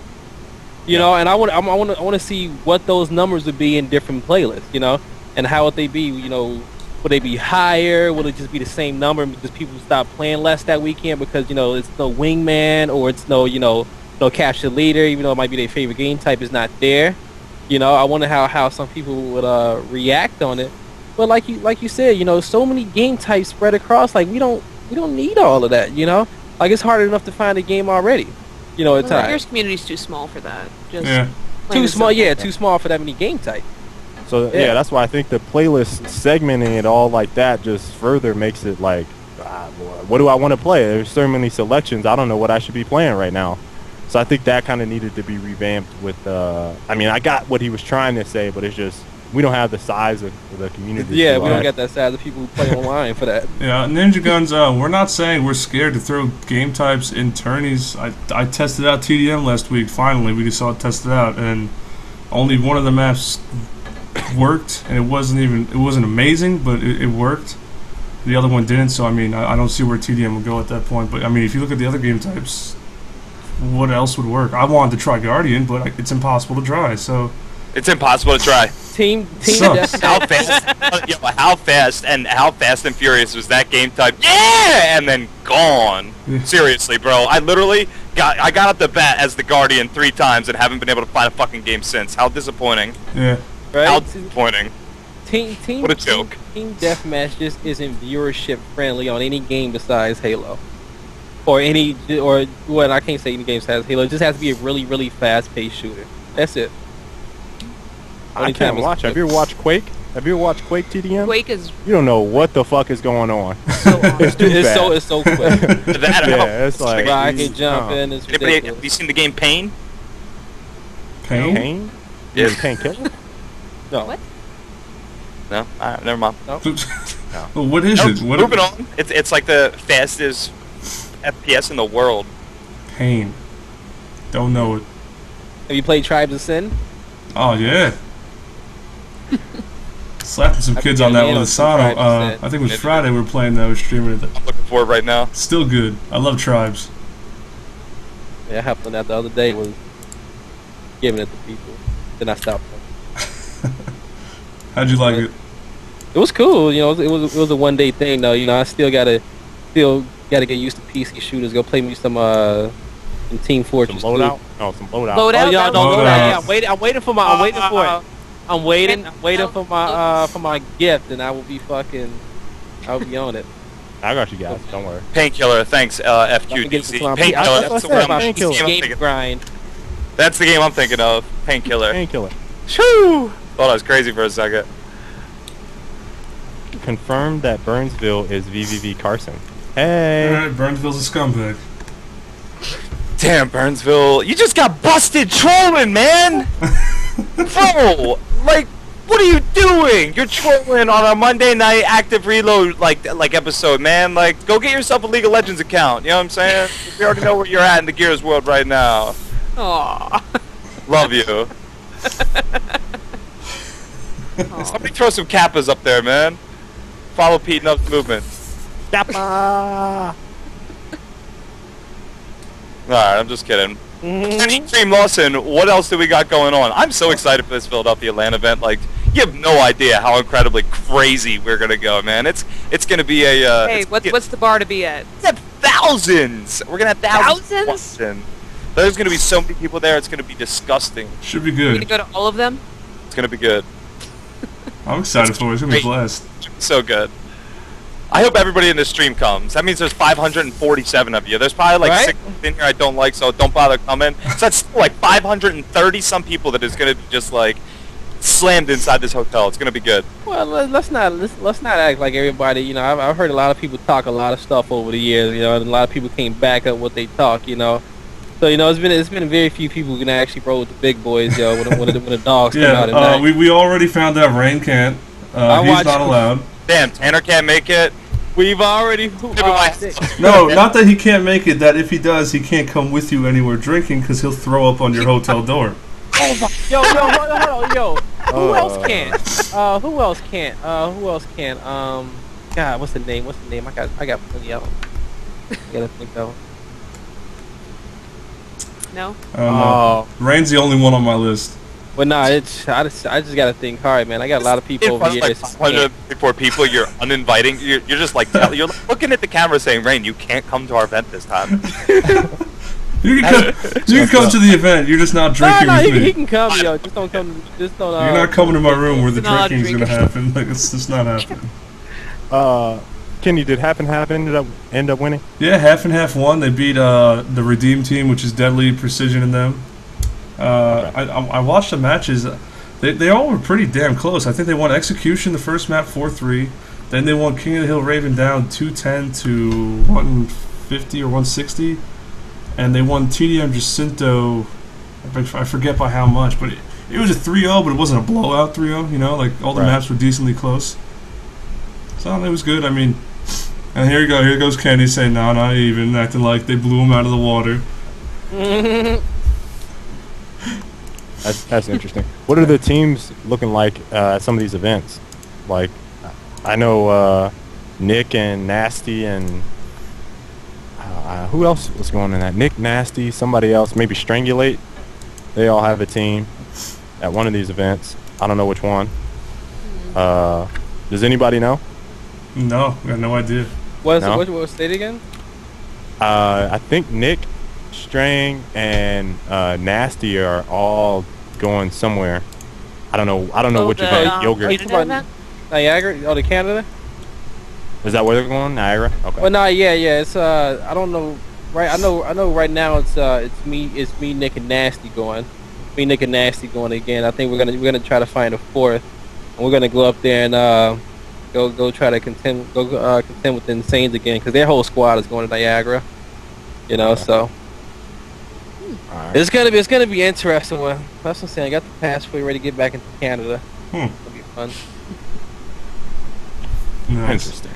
You know, and I want to see what those numbers would be in different playlists, you know, and how would they be, you know, would they be higher? Would it just be the same number because people stop playing less that weekend because, you know, it's no wingman or it's no, you know, no capture leader, even though it might be their favorite game type is not there. You know, I wonder how some people would react on it. But like you said, you know, so many game types spread across, like we don't need all of that, you know? Like it's hard enough to find a game already. You know, at times. Your community's too small for that. Just too small, too small for that many game types. So yeah, that's why I think the playlist segmenting it all like that just further makes it like, what do I want to play? There's so many selections. I don't know what I should be playing right now. So I think that kind of needed to be revamped with, I mean, I got what he was trying to say, but it's just, we don't have the size of the community. Yeah, we don't get that size of people who play online for that. Yeah, Ninja Guns, we're not saying we're scared to throw game types in tourneys. I tested out TDM last week, finally. We just saw it tested out, and only one of the maps worked, and it wasn't amazing, but it worked. The other one didn't, so I mean, I don't see where TDM would go at that point. But I mean, if you look at the other game types, what else would work? I wanted to try Guardian, but it's impossible to try. So it's impossible to try. Team how fast and furious was that game type? Yeah, and then gone. Yeah. Seriously, bro. I literally got up the bat as the Guardian 3 times and haven't been able to find a fucking game since. How disappointing. Yeah. Right? How disappointing. What a joke. Team Deathmatch just isn't viewership friendly on any game besides Halo. Well, I can't say any game besides Halo. It just has to be a really, really fast-paced shooter. That's it. I can't watch. Have you ever watched Quake? Have you ever watched Quake TDM? Quake is... You don't know what the fuck is going on. It's so quick. It's like... Rocket jumping. It's ridiculous. Have you seen the game Pain? Pain? Yeah. Painkiller? No. What? No? Alright, never mind. No. Well, what is it? Moving on. It's like the fastest FPS in the world. Pain. Don't know it. Have you played Tribes of Sin? Oh, yeah. Slapping some kids on that with Asano. I think it was Friday we were playing that. We were streaming it. I'm looking for it right now. Still good. I love Tribes. Yeah, I hopped on that the other day. Was giving it to people. Then I stopped playing. How'd you like it? It was cool. You know, it was a 1 day thing though. You know, I still gotta get used to PC shooters. Go play me some Team Fortress. Some loadout? No, some loadout. Loadout? Oh, y'all don't Loadout. loadout. Yeah, I'm waiting for it. I'm waiting for my gift, and I will be on it. I got you guys. Don't worry. Painkiller, thanks, FQDC. Painkiller, that's the word I'm thinking. Grind. That's the game I'm thinking of. Painkiller. Painkiller. Shoo! Thought I was crazy for a second. Confirmed that Burnsville is VVV Carson. Hey. Alright, Burnsville's a scumbag. Damn, Burnsville, you just got busted trolling, man! Bro, like, what are you doing? You're trolling on a Monday night active reload like episode, man. Like, go get yourself a League of Legends account. You know what I'm saying? We already know where you're at in the Gears world right now. Aww. Love you. Somebody throw some kappas up there, man. Follow Pete and Up's movement. Kappa. Alright, I'm just kidding. CrReam Lawson, what else do we got going on? I'm so excited for this Philadelphia LAN event. Like, you have no idea how incredibly crazy we're gonna go, man. It's gonna be a. Hey, what's the bar to be at? We have thousands. We're gonna have thousands. Thousands? There's gonna be so many people there. It's gonna be disgusting. Should be You good. gonna go to all of them? It's gonna be good. I'm excited for it. It's gonna be Great. blessed. So good. I hope everybody in this stream comes. That means there's 547 of you. There's probably like Right? 6 in here I don't like, so don't bother coming. So that's still like 530 some people that is gonna be just like slammed inside this hotel. It's gonna be good. Well, let's not act like everybody. You know, I've heard a lot of people talk a lot of stuff over the years. You know, and a lot of people can't back up what they talk. You know, so you know it's been very few people who can actually roll with the big boys. Yo, when the dogs come out at night. we already found out Rain can't. He's not allowed. Damn, Tanner can't make it. We've already. No, not that he can't make it. That if he does, he can't come with you anywhere drinking because he'll throw up on your hotel door. Yo, hold on, yo. Who else can't? Who else can't? God, what's the name? I got plenty of them. I gotta think of them. No? Oh. Rain's the only one on my list. But nah, I just gotta think hard, man. I got a lot of people over here. Like 504 people, you're uninviting. You're just like you're looking at the camera saying, "Rain, you can't come to our event this time." You can come to the event. You're just not drinking with me. He can come, yo. Just don't come. Just don't. You're not coming to my room where the not drinking is gonna drinking. happen. Like it's just not happening. Kenny, did Happen end up winning? Yeah, half and half won. They beat the Redeem team, which is Deadly Precision in them. I watched the matches. They all were pretty damn close. I think they won Execution the first map 4-3. Then they won King of the Hill Raven down 210 to 150 or 160. And they won TDM Jacinto, I forget by how much, but it was a 3-0, but it wasn't a blowout 3-0, you know? Like, all the maps were decently close. So, it was good, I mean... And here goes Kenny saying, no, not even, acting like they blew him out of the water. That's interesting. What are the teams looking like at some of these events? Like, I know Nick and Nasty and who else was going in that? Nick, Nasty, somebody else, maybe Strangulate. They all have a team at one of these events. I don't know which one. Does anybody know? No, I got no idea. What state again? I think Nick, Strang, and Nasty are all going somewhere. I don't know which event. Yogurt. Niagara? Oh, to Canada? Is that where they're going? Niagara? Okay. Well, no, yeah. It's I don't know. Right, I know. Right now, it's me, Nick, and Nasty going. Me, Nick, and Nasty going again. I think we're gonna try to find a fourth, and we're gonna go up there and go try to contend with the Insanes again, because their whole squad is going to Niagara. You know, so Right. it's gonna be interesting. Well, that's what I'm saying. I got the passport ready to get back into Canada. It'll be fun. Nice. Interesting.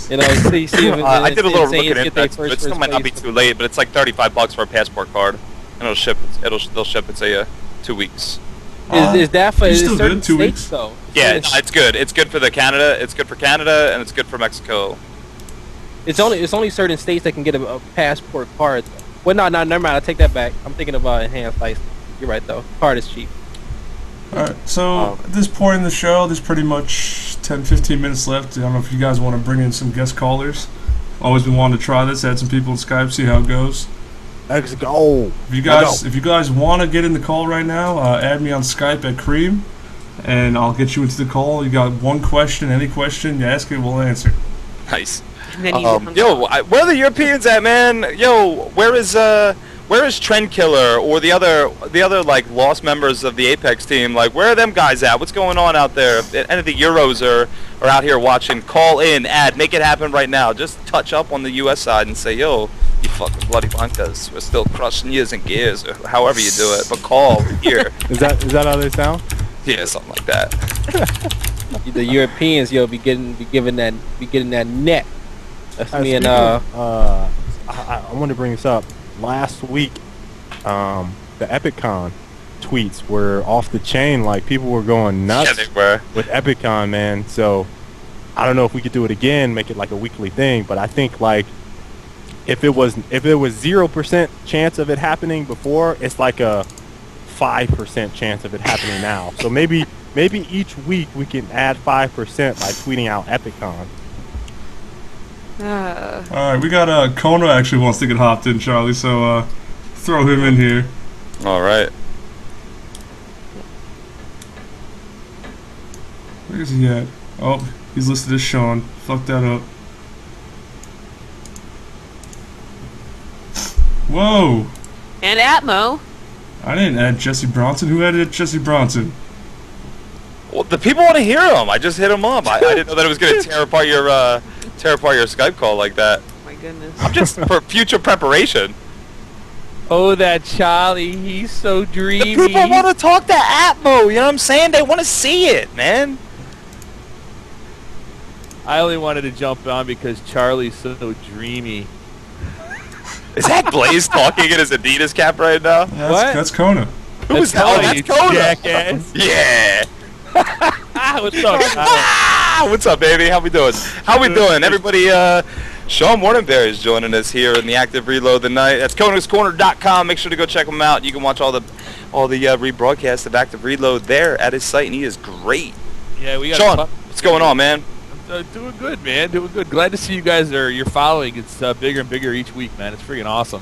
You know, see if I did a little look Insanes at get their it. It still might not be too late, but it's like $35 for a passport card, and they'll ship it say 2 weeks. Is that for It's still certain good, 2 states weeks. though? Yeah, it's good. It's good for Canada. It's good for Canada, and it's good for Mexico. It's only certain states that can get a passport card. Well, no, never mind. I take that back. I'm thinking about enhanced license. You're right though. Card is cheap. Alright, so at this point in the show, there's pretty much 10-15 minutes left. I don't know if you guys want to bring in some guest callers. Always been wanting to try this, add some people on Skype, see how it goes. Let's go. If you guys want to get in the call right now, add me on Skype at CrReam, and I'll get you into the call. You got one question, any question you ask it, we'll answer. Nice. Yo, where are the Europeans at, man? Yo, where is Trend Killer or the other like lost members of the Apex team? Like, where are them guys at? What's going on out there? If any of the Euros are out here watching, call in, make it happen right now. Just touch up on the US side and say, yo, you fucking bloody bunkas, we're still crushing years and gears, or however you do it. But call here. Is that how they sound? Yeah, something like that. The Europeans, yo, be getting that net. That's me and I want to bring this up. Last week, the EpicCon tweets were off the chain. Like, people were going nuts. Yeah, they were. With EpicCon, man. So I don't know if we could do it again, make it like a weekly thing. But I think like if it was 0% chance of it happening before, it's like a 5% chance of it happening now. So maybe each week we can add 5% by tweeting out EpicCon. Alright, we got Kona actually wants to get hopped in, Charlie, so throw him in here. Alright. Where's he at? Oh, he's listed as Sean. Fuck that up. Whoa! And Atmo. I didn't add Jesse Bronson. Who added Jesse Bronson? Well, the people want to hear him. I just hit him up. I didn't know that it was going to tear apart your Skype call like that. My goodness. I'm just for future preparation. oh, that Charlie, he's so dreamy. The people want to talk to Atmo. You know what I'm saying? They want to see it, man. I only wanted to jump on because Charlie's so dreamy. Is that Blaze talking in his Adidas cap right now? That's Kona. Who is that? Oh, that's Kona. Jackass. Yeah. What's up? What's up, baby? How we doing? Everybody, Sean Wardenberry is joining us here in the Active Reload tonight. That's ConasCorner.com. Make sure to go check him out. You can watch all the rebroadcasts of Active Reload there at his site, and he is great. Yeah, we got Sean, what's going on, man? Doing good, man. Doing good. Glad to see you guys you're following. It's bigger and bigger each week, man. It's freaking awesome.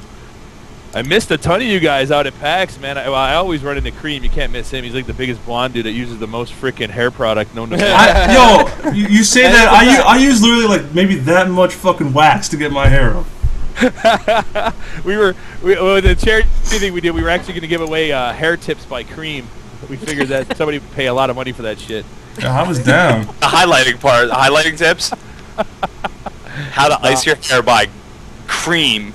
I missed a ton of you guys out at PAX, man. I always run into CrReam. You can't miss him. He's like the biggest blonde dude that uses the most freaking hair product known to man. You say that. I use literally like maybe that much fucking wax to get my hair up. The charity thing we did, we were actually going to give away hair tips by CrReam. We figured that somebody would pay a lot of money for that shit. Yeah, I was down. The highlighting tips. How to ice your hair by CrReam.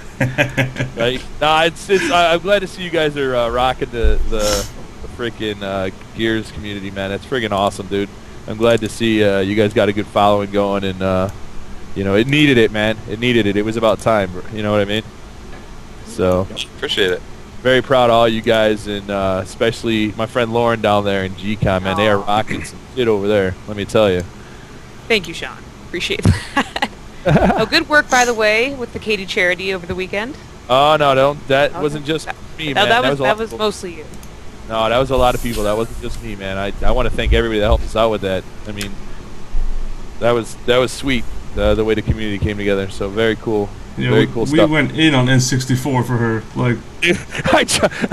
Right? I'm glad to see you guys are rocking the freaking Gears community, man. That's freaking awesome, dude. I'm glad to see you guys got a good following going, and it needed it, man. It needed it. It was about time. You know what I mean? So appreciate it. Very proud of all you guys, and especially my friend Lauren down there in GCOM, man. They are rocking some shit over there, let me tell you. Thank you, Sean. Appreciate that. Oh, good work, by the way, with the Katie charity over the weekend. Oh, no, that wasn't just me, man. That was mostly you. No, that was a lot of people. That wasn't just me, man. I want to thank everybody that helped us out with that. I mean, that was sweet, the way the community came together. So very cool. Yeah, very cool stuff. We went in on N64 for her. Like,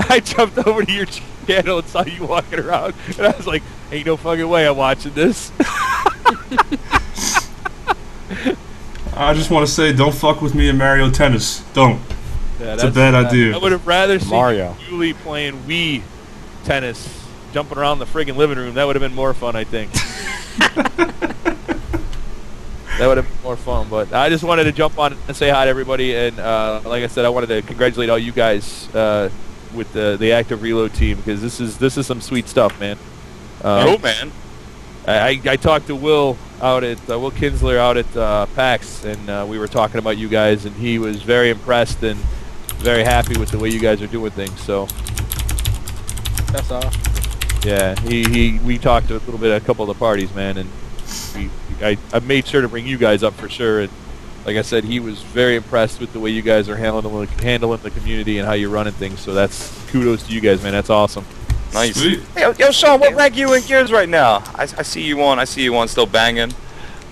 I jumped over to your channel and saw you walking around, and I was like, "Ain't no fucking way I'm watching this." I just want to say, don't fuck with me in Mario Tennis. Don't. Yeah, it's a bad idea. I would have rather seen Mario. Julie playing Wii tennis, jumping around the friggin' living room. That would have been more fun, I think. That would have been more fun, but I just wanted to jump on and say hi to everybody, and like I said, I wanted to congratulate all you guys with the Active Reload team, because this is some sweet stuff, man. Oh man, I talked to Will Kinsler out at PAX, and we were talking about you guys, and he was very impressed and very happy with the way you guys are doing things. So That's all. yeah, we talked a little bit at a couple of the parties, man, and I made sure to bring you guys up for sure. And like I said, he was very impressed with the way you guys are handling the community and how you're running things. So that's kudos to you guys, man. That's awesome. Nice. Sweet. Yo, Sean, what rank you in Gears right now? I see you on. I see you on. Still banging.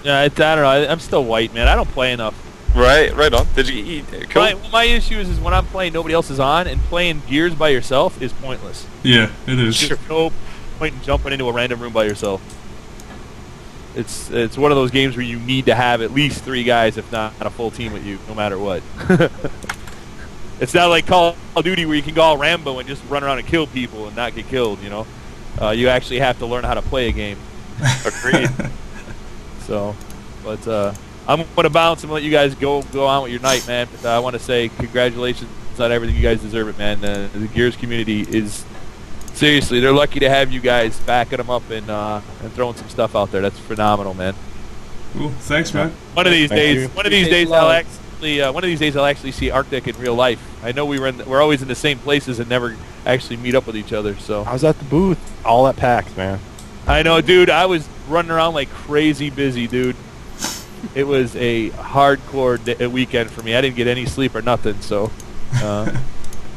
Yeah, I don't know. I'm still white, man. I don't play enough. Right on. Did you eat? Cool. My issue is when I'm playing, nobody else is on, and playing Gears by yourself is pointless. Yeah, it is. There's no point in jumping into a random room by yourself. It's one of those games where you need to have at least 3 guys, if not a full team with you, no matter what. It's not like Call of Duty where you can go all Rambo and just run around and kill people and not get killed, you know? You actually have to learn how to play a game. Agreed. So, but I'm going to bounce and let you guys go on with your night, man. But I want to say congratulations on everything. You guys deserve it, man. The Gears community is, seriously, they're lucky to have you guys backing them up and throwing some stuff out there. That's phenomenal, man. Cool. Thanks, man. One of these days I'll actually see arCtyc in real life. I know we're always in the same places and never actually meet up with each other. So I was at the booth, all at PAX, man. I know, dude. I was running around like crazy busy, dude. It was a hardcore weekend for me. I didn't get any sleep or nothing. So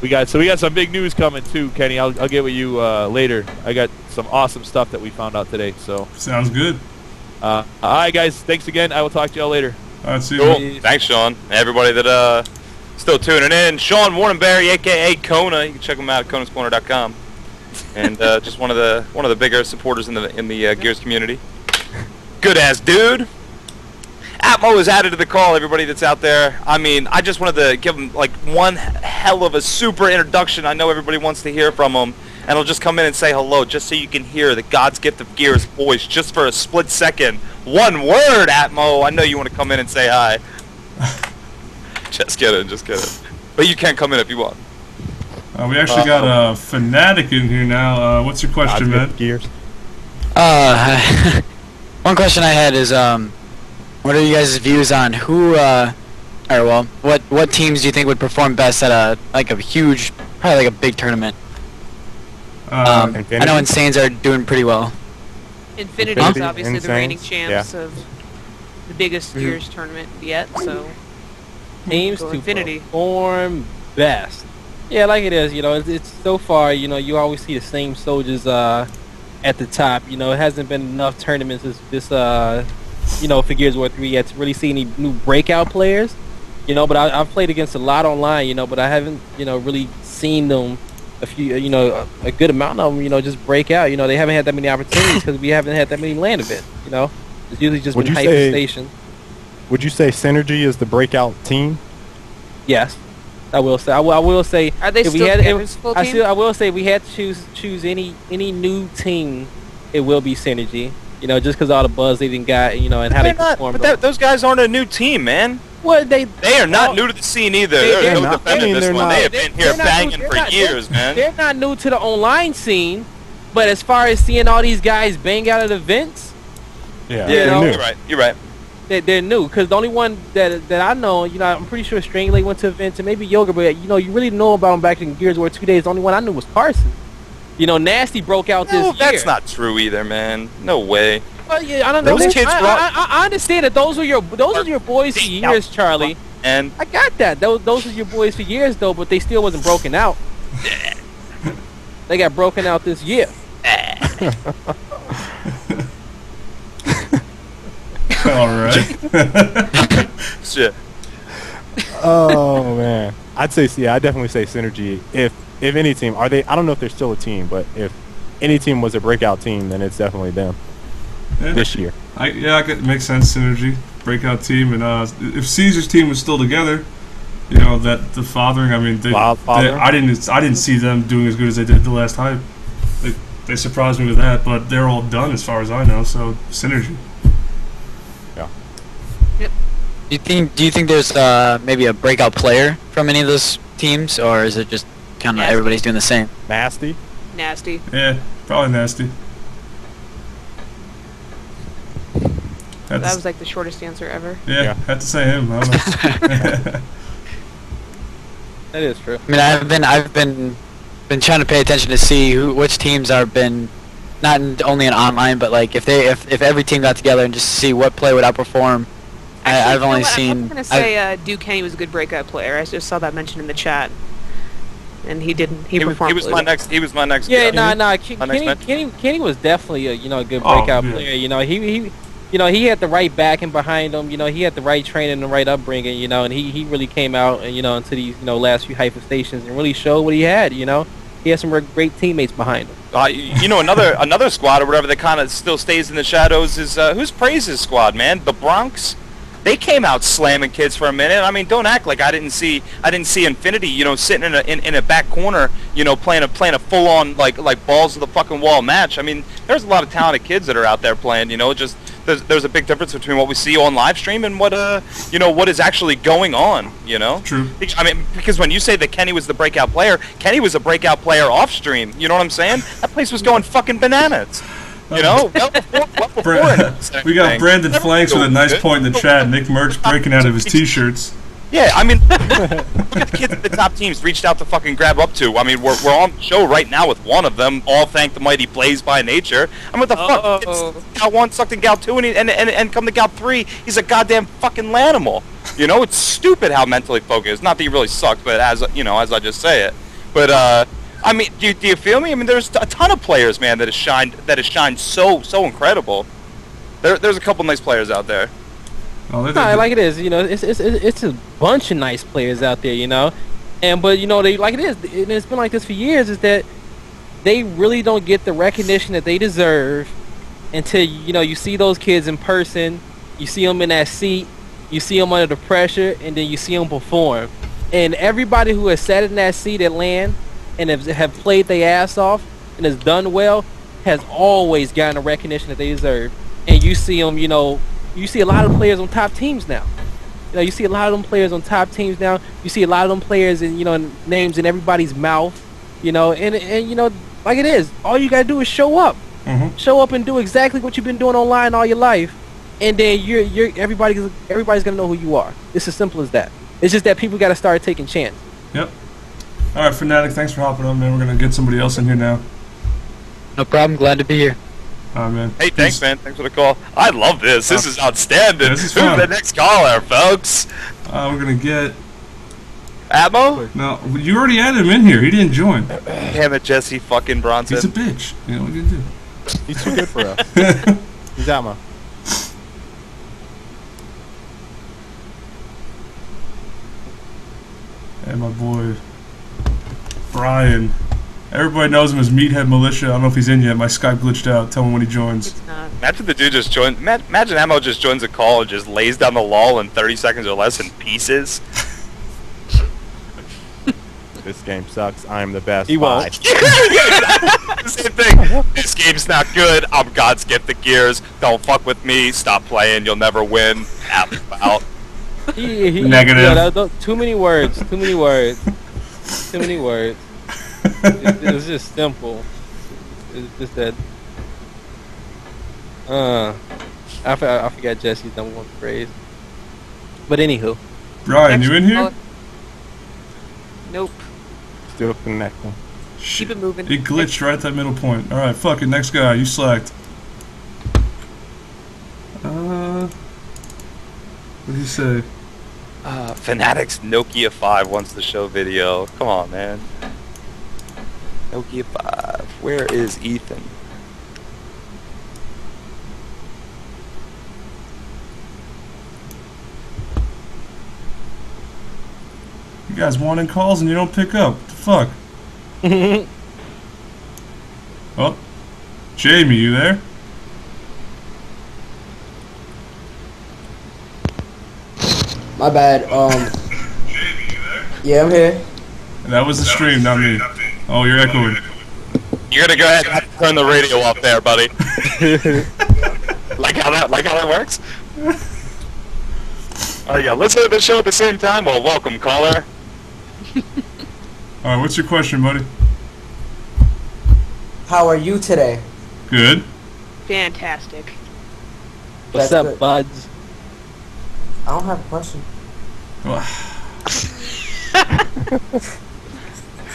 we got some big news coming too, Kenny. I'll get with you later. I got some awesome stuff that we found out today. So sounds good. All right, guys. Thanks again. I will talk to y'all later. All right, see you. Cool. Thanks, Sean. And everybody that still tuning in. Sean Wardenberry, aka Kona. You can check him out at konascorner.com. And just one of the bigger supporters in the Gears community. Good ass dude. Atmo is added to the call. Everybody that's out there. I mean, I just wanted to give him like one hell of a super introduction. I know everybody wants to hear from him, and he'll just come in and say hello, just so you can hear the God's gift of Gears voice, just for a split second. One word, Atmo. I know you want to come in and say hi. Just kidding. But you can come in if you want. We actually got a fanatic in here now. What's your question, man? Gears. One question I had is, what are you guys' views on what teams do you think would perform best at a huge, probably like a big tournament? I know Insanes are doing pretty well. Infinity is obviously the reigning champs of the biggest Gears tournament yet, so teams to Infinity perform best. Yeah, like it is. You know, it's so far. You know, you always see the same soldiers at the top. You know, it hasn't been enough tournaments this for Gears War 3 yet to really see any new breakout players. You know, but I've played against a lot online. You know, but I haven't really seen them. A few, a good amount of them, just break out. You know, they haven't had that many opportunities because we haven't had that many land events. You know, it's usually just been hyper station. Would you say Synergy is the breakout team? Yes, I will say. I will say. Are they still Kevin's full team? I will say, if we had to choose any new team, it will be Synergy. You know, just because all the buzz they didn't got, and how they performed. But those guys aren't a new team, man. Well, they are not new to the scene either. They're no defending this one. They have been here banging for years, man. They're not new to the online scene, but as far as seeing all these guys bang out at events, you're right. They're new, because the only one that I know, I'm pretty sure Strangley went to events, and maybe Yoga, but you really know about him back in Gears War 2 days. The only one I knew was Carson. Nasty broke out this year. That's not true either, man. No way. Well, yeah, I don't know. I understand that those are your boys for years, Charlie. And I got that. Those are your boys for years, though, but they still wasn't broken out. They got broken out this year. All right. Shit. Oh man, I definitely say Synergy. If any team, I don't know if they're still a team, but if any team was a breakout team, then it's definitely them. Yeah. This year. It makes sense. Synergy, breakout team, and if Caesar's team was still together, that the fathering. I mean, I didn't see them doing as good as they did the last hype. They surprised me with that, but they're all done as far as I know. So Synergy. Yeah. Yep. Do you think there's maybe a breakout player from any of those teams, or is it just kind of everybody's doing the same? Nasty. Yeah, probably Nasty. That was like the shortest answer ever. Yeah, had to say him. I don't know. That is true. I mean, I've been trying to pay attention to see which teams have been not only in online, but like if every team got together and just see what play would outperform. Actually, I've only seen. I was gonna say Duke Kenny was a good breakout player. I just saw that mentioned in the chat. and he didn't. He was performed. my next. He was my next. Yeah, my Kenny was definitely a good Oh, breakout yeah. player. He had the right backing behind him. He had the right training and the right upbringing. And he really came out and into these last few hyper stations and really showed what he had. He had some great teammates behind him. Another squad or whatever that kind of still stays in the shadows is who's Praise's squad, man? The Bronx. They came out slamming kids for a minute. I mean, don't act like I didn't see Infinity, sitting in a back corner, playing a full on like balls to the fucking wall match. I mean, there's a lot of talented kids that are out there playing. Just there's a big difference between what we see on live stream and what what is actually going on. True. I mean, because when you say that Kenny was the breakout player, Kenny was a breakout player off stream. You know what I'm saying? That place was going fucking bananas. We got Brandon Flanks with a nice point in the chat. Nick Merckx breaking out of his t-shirts. Yeah, I mean, look at the kids at the top teams reached out to fucking grab up to. I mean, we're on the show right now with one of them, all thank the mighty BlazeByNature. I mean, what the fuck? It's Gal 1 sucked in Gal 2, and come to Gal 3, he's a goddamn fucking lanimal. It's stupid how mentally focused. Not that he really sucked, but as I just say it. But, I mean, do you feel me? I mean, there's a ton of players, man, that has shined so incredible. There's a couple nice players out there. Like it is, it's a bunch of nice players out there, but they like it is, and it's been like this for years. Is that they really don't get the recognition that they deserve until you see those kids in person, you see them in that seat, you see them under the pressure, and then you see them perform. And everybody who has sat in that seat at LAN and have played their ass off and has done well has always gotten the recognition that they deserve. And you see them, you see a lot of players on top teams now. You see a lot of them players on top teams now. You see a lot of them players in names in everybody's mouth. And like it is. All you gotta do is show up. Mm-hmm. Show up and do exactly what you've been doing online all your life, and then everybody's gonna know who you are. It's as simple as that. It's just that people gotta start taking chances. Yep. All right, Fnatic, thanks for hopping on, man. We're gonna get somebody else in here now. No problem. Glad to be here. All right, man. Hey, thanks, man. Thanks for the call. I love this. This is outstanding. This is Who's fun. the next caller, folks? We're gonna get. Atmo? No, you already had him in here. He didn't join. Damn it, Jesse fucking Bronson. He's a bitch. What are you gonna do? He's too good for us. He's Atma. And my boy Brian. Everybody knows him as Meathead Militia. I don't know if he's in yet. My Skype glitched out. Tell him when he joins. It's not. Imagine the dude just joined. Imagine Ammo just joins a call and just lays down the law in 30 seconds or less in pieces. This game sucks. I'm the best. He won't. Same thing. This game's not good. I'm God's gift to Gears. Don't fuck with me. Stop playing. You'll never win. Out. Negative. Too many words. Too many words. Too many words. It's just simple. It's just that. I forgot Jesse's number one phrase. But anywho. Brian, you in here? Nope. Still connecting. Keep it moving. It glitched right at that middle point. Alright, fuck it. Next guy. You slacked. What did he say? Fanatics Nokia 5 wants to show video. Come on, man. Nokia 5. Where is Ethan? You guys wanting calls and you don't pick up. What the fuck? Oh. Jamie, you there? My bad. Yeah, I'm here. That was the stream, not me. Oh, you're echoing. You're gonna go ahead and turn the radio off there, buddy. like how that works? Oh yeah, listen to the show at the same time. Well, welcome, caller. Alright, what's your question, buddy? How are you today? Good. Fantastic. What's That's up, good. buds? I don't have a question.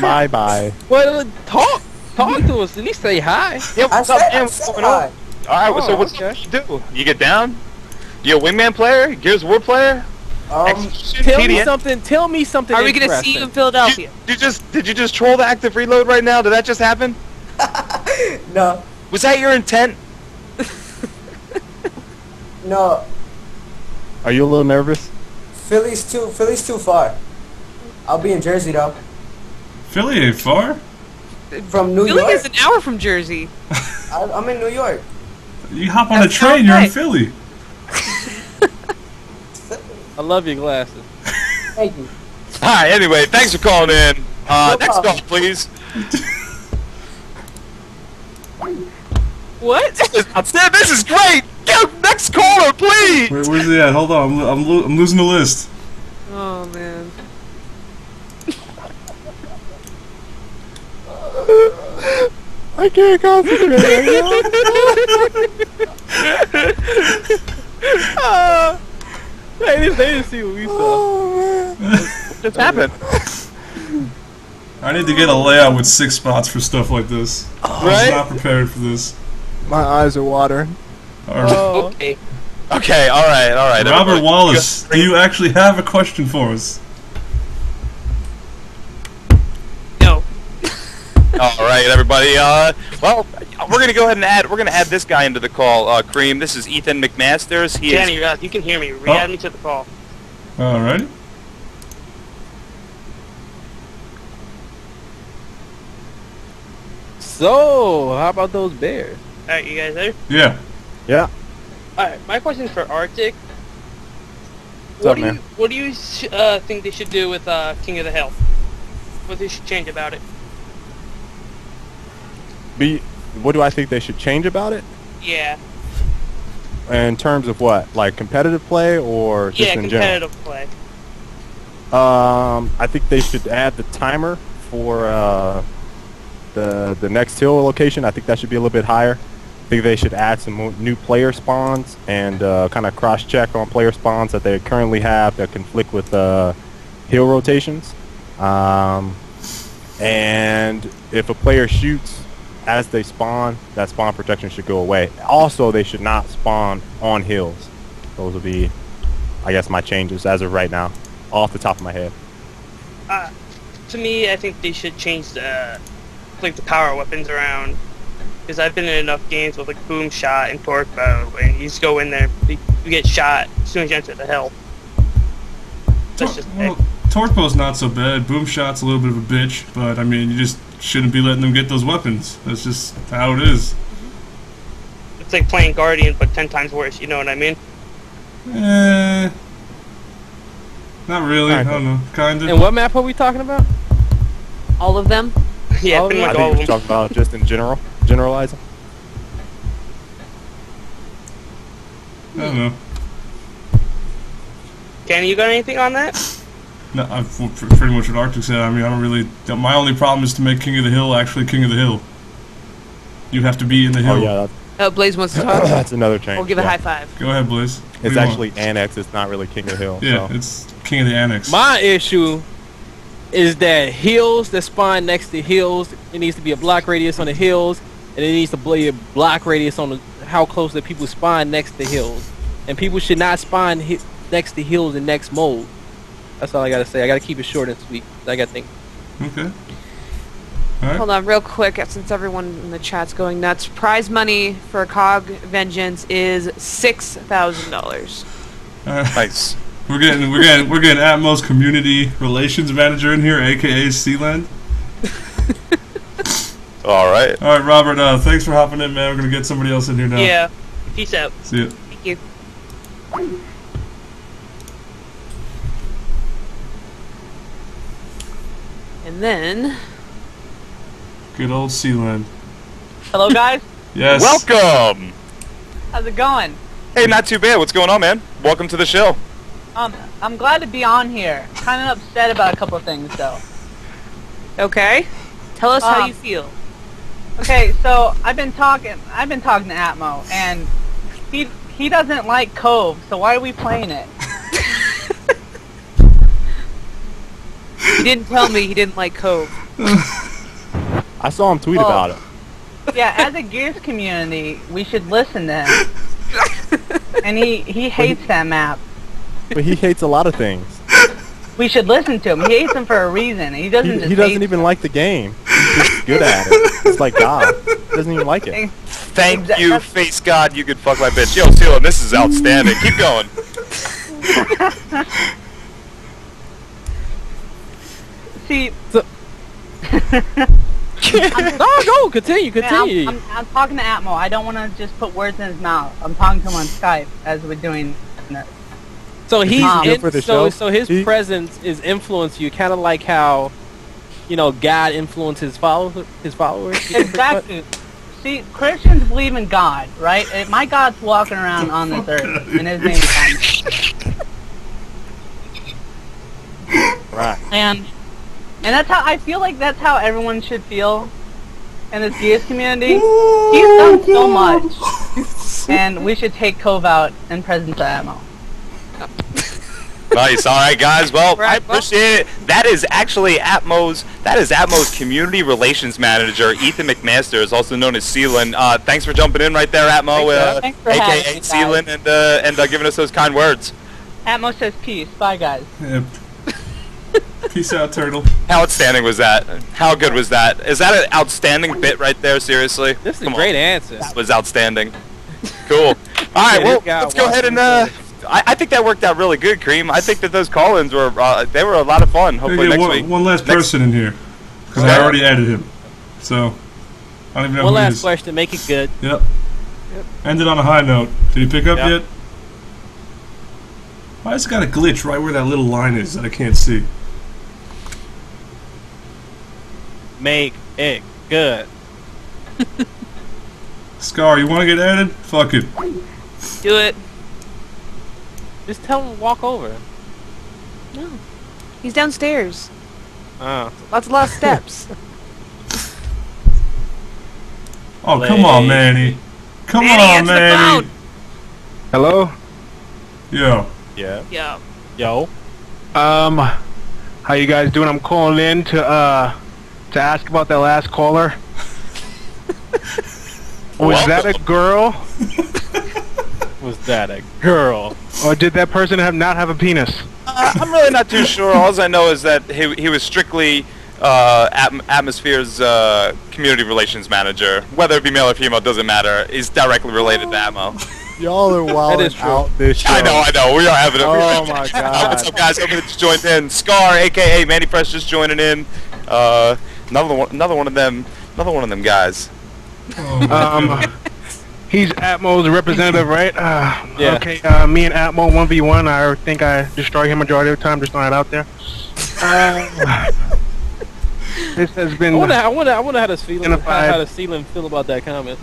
Bye bye. Well, talk to us. At least say hi. Yeah, I what's up, said, man? I What's said going on? hi. Alright, so what's okay. up you do? You get down? You a wingman player? Gears of War player? Tell me something. Tell me something. Are we gonna see you in Philadelphia? Did you just troll the active reload right now? Did that just happen? No. Was that your intent? No. Are you a little nervous? Philly's too far. I'll be in Jersey though. Philly ain't far. From New Philly York. is an hour from Jersey. I'm in New York. You hop on a train, you're in Philly. I love your glasses. Thank you. Hi. Anyway, thanks for calling in. Next problem. call, please. What? This is great. Next caller, please. Where's he at? Hold on, I'm losing the list. Oh man. I can't concentrate. They didn't see what we saw. What just happened? I need to get a layout with 6 spots for stuff like this. I was not prepared for this. My eyes are watering. Okay. Okay. All right. Robert everybody. Wallace, do you actually have a question for us? No. All right, everybody. Well, we're gonna go ahead and add this guy into the call. CrReam. This is Ethan McMasters. He Danny, is. you can hear me. Re-add me to the call. Alright. So, how about those bears? Alright, you guys there? Yeah. Yeah. Alright, my question is for arCtyc. What's up, man? What do you think they should do with King of the Hill? What they should change about it? What do I think they should change about it? Yeah. In terms of what? Like competitive play or just in general? competitive play. I think they should add the timer for the next hill location. I think that should be a little bit higher. I think they should add some new player spawns and kind of cross-check on player spawns that they currently have that conflict with hill rotations. And if a player shoots as they spawn, that spawn protection should go away. Also, they should not spawn on hills. Those will be, I guess, my changes as of right now, off the top of my head. To me, I think they should change the power weapons around. Because I've been in enough games with like boom shot and torque bow, and you just go in there, you get shot as soon as you enter the hill. That's just it. Torque bow's not so bad. Boom shot's a little bit of a bitch, but I mean, you just shouldn't be letting them get those weapons. That's just how it is. It's like playing Guardian, but 10 times worse. You know what I mean? Not really. I don't know. Kinda. And what map are we talking about? All of them? Yeah, pretty much all of I think them. we're talking about just in generalizing. I don't know. Kenny, you got anything on that? No, pretty much what arCtyc said. I mean, I don't really. My only problem is to make King of the Hill actually King of the Hill. You have to be in the hill. Oh yeah, Blaze wants to talk. that's another change. We'll give a high five. Go ahead, Blaze. What It's do you actually want? Annex. It's not really King of the Hill. Yeah, so. it's King of the Annex. My issue is that hills that spawn next to hills, it needs to be a block radius on the hills, and it needs to be a block radius on how close that people spawn next to hills. And people should not spawn next to hills in next mode. That's all I gotta say. I gotta keep it short and sweet. I gotta think. Okay. Alright. Hold on, real quick, since everyone in the chat's going nuts. Prize money for COG Vengeance is $6,000. Alright. Nice. We're getting Atmos Community Relations Manager in here, aka Sealand. All right. All right, Robert. Thanks for hopping in, man. We're gonna get somebody else in here now. Yeah. Peace out. See ya. Thank you. And then Good old Sealand. Hello, guys. Yes. Welcome. How's it going? Hey, not too bad. What's going on, man? Welcome to the show. I'm glad to be on here. Kind of upset about a couple of things, though. okay, tell us how you feel. Okay, so I've been talking to Atmo, and he doesn't like Cove. So why are we playing it? He didn't tell me he didn't like Cove. I saw him tweet about it. Yeah, as a Gears community, we should listen to him. And he hates that map. But he hates a lot of things. We should listen to him. He hates them for a reason. He doesn't just He doesn't even like the game. He's just good at it. He's like God. He doesn't even like it. Thank you, face God. You could fuck my bitch. Yo, Steelin, this is outstanding. Keep going. See. Go, continue. I'm talking to Atmo. I don't want to just put words in his mouth. I'm talking to him on Skype as we're doing this. So he's so his He- presence is influence you, kind of like how, God influences followers. Exactly. See, Christians believe in God, right? My God's walking around on this earth, and his name is God. Right. And that's how I feel like that's how everyone should feel in this Gears community. He's done so much, and we should take Cove out in presence of Ammo. Nice. All right, guys. Well, I appreciate it. That is Atmo's community relations manager, Ethan McMaster, also known as Sealan. Thanks for jumping in right there, Atmo, Thanks for aka having me, Sealan, and giving us those kind words. Atmo says peace. Bye, guys. Yep. Peace out, Turtle. How outstanding was that? How good was that? Is that an outstanding bit right there? Seriously? This is a great answer. That was outstanding. Cool. All right. Well, let's go ahead and. I think that worked out really good, CrReam. I think that those call-ins were they were a lot of fun. Hopefully next week. One last person in here, because I already added him. So I don't even know One who he last is. question, make it good. Yep. Ended on a high note. Did he pick up yet? Why has it got a glitch right where that little line is that I can't see? Make it good. Scar, you want to get added? Fuck it. Do it. Just tell him to walk over. No. He's downstairs. Oh. Lots of steps. Oh, come on, Manny. Come on, Manny. Hello? Yo. Yeah. Yo. How you guys doing? I'm calling in to ask about that last caller. Was that a girl? Was that a girl? Or did that person not have a penis? I'm really not too sure. All I know is that he was strictly Atmosphere's community relations manager. Whether it be male or female doesn't matter. He's directly related to Atmo. Y'all are wilding out this show. I know. We are having a. Oh my God. What's up, guys? Hope you just joined in. Scar, aka Manny Fresh, just joining in. Another one of them guys. He's Atmo's representative, right? Yeah. Okay, me and Atmo 1v1. I think I destroy him majority of the time, just throwing it out there. This has been... I wonder how the Sealan feel about that comment.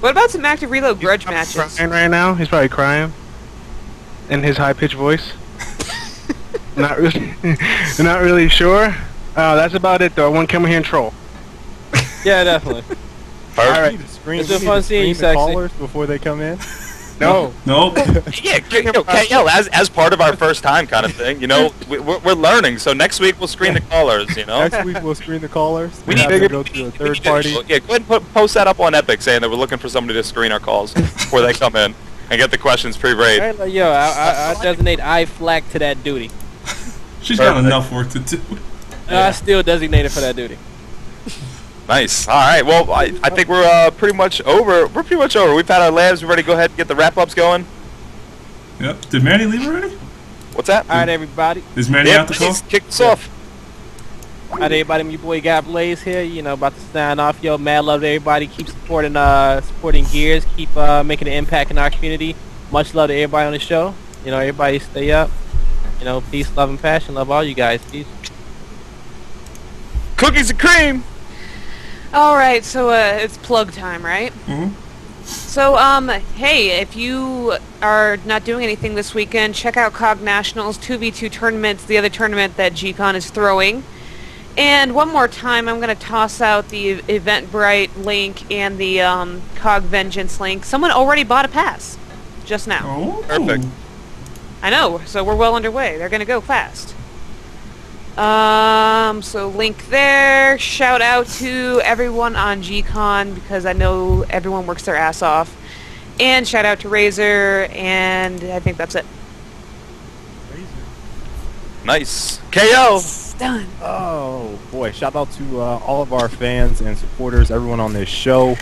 What about some active reload grudge matches? Crying right now. He's probably crying in his high-pitched voice. Not really sure. That's about it, though. I want to come here and troll. Yeah, definitely. All right. It's been fun seeing you, the sexy. callers before they come in. No. Nope. Yeah, KL, as part of our first time kind of thing, we're learning. So next week we'll screen the callers. Next week we'll screen the callers. We have need to go through a third party. Yeah, go ahead and post that up on Epic, saying that we're looking for somebody to screen our calls before they come in and get the questions pre-rate. Right, yo, I designate iFlack to that duty. She's got enough work to do. I still designated for that duty. Nice. All right. Well, I think we're pretty much over. We're pretty much over. We've had our labs. We're ready to go ahead and get the wrap-ups going. Yep. Did Manny leave already? What's that? All right, everybody. Is Manny out the call? Kick us off. All right, everybody. My boy got Blaze here. About to sign off. Yo, mad love to everybody. Keep supporting Gears. Keep making an impact in our community. Much love to everybody on the show. Everybody stay up. Peace, love, and passion. Love all you guys. Peace. Cookies and cream. All right, so it's plug time, right? Mm-hmm. So, hey, if you are not doing anything this weekend, check out COG Nationals 2v2 tournaments, the other tournament that G-Con is throwing. And one more time, I'm going to toss out the Eventbrite link and the COG Vengeance link. Someone already bought a pass just now. Oh. Perfect. I know, so we're well underway. They're going to go fast. So link there. Shout out to everyone on G-Con because I know everyone works their ass off. And shout out to Razor, and I think that's it. Nice. KO. Done. Oh boy! Shout out to all of our fans and supporters, everyone on this show.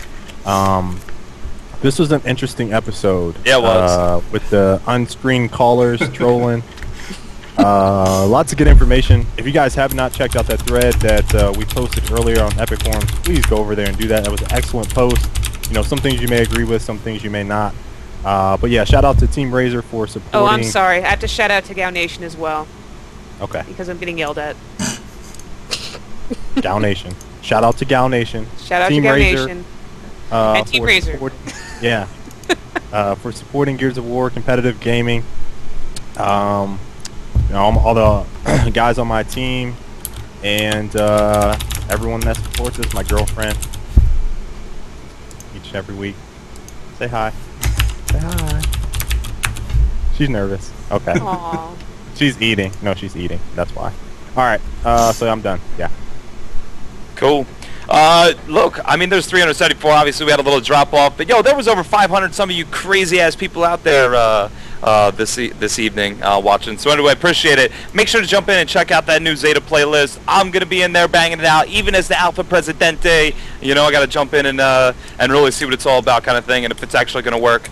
This was an interesting episode. Yeah, it was. With the unscreened callers trolling. Lots of good information. If you guys have not checked out that thread that we posted earlier on Epic Forums, please go over there and do that. That was an excellent post. You know, some things you may agree with, some things you may not. But yeah, shout out to Team Razor for supporting. Oh, I'm sorry. I have to shout out to Gao Nation as well. Okay. Because I'm getting yelled at. Gao Nation. Shout out to Gao Nation. Shout out Team to Gao Razor, Nation. And Team Razor. Yeah. For supporting Gears of War competitive gaming. You know, all the guys on my team and everyone that supports us, my girlfriend, each and every week. Say hi. Say hi. She's nervous. Okay. Aww. She's eating. No, she's eating. That's why. Alright, so I'm done. Yeah. Cool. Look, I mean, there's 374. Obviously, we had a little drop off, but yo, there was over 500. Some of you crazy ass people out there this evening watching. So anyway, appreciate it. Make sure to jump in and check out that new Zeta playlist. I'm gonna be in there banging it out, even as the Alpha Presidente. You know, I gotta jump in and really see what it's all about, kind of thing, and if it's actually gonna work.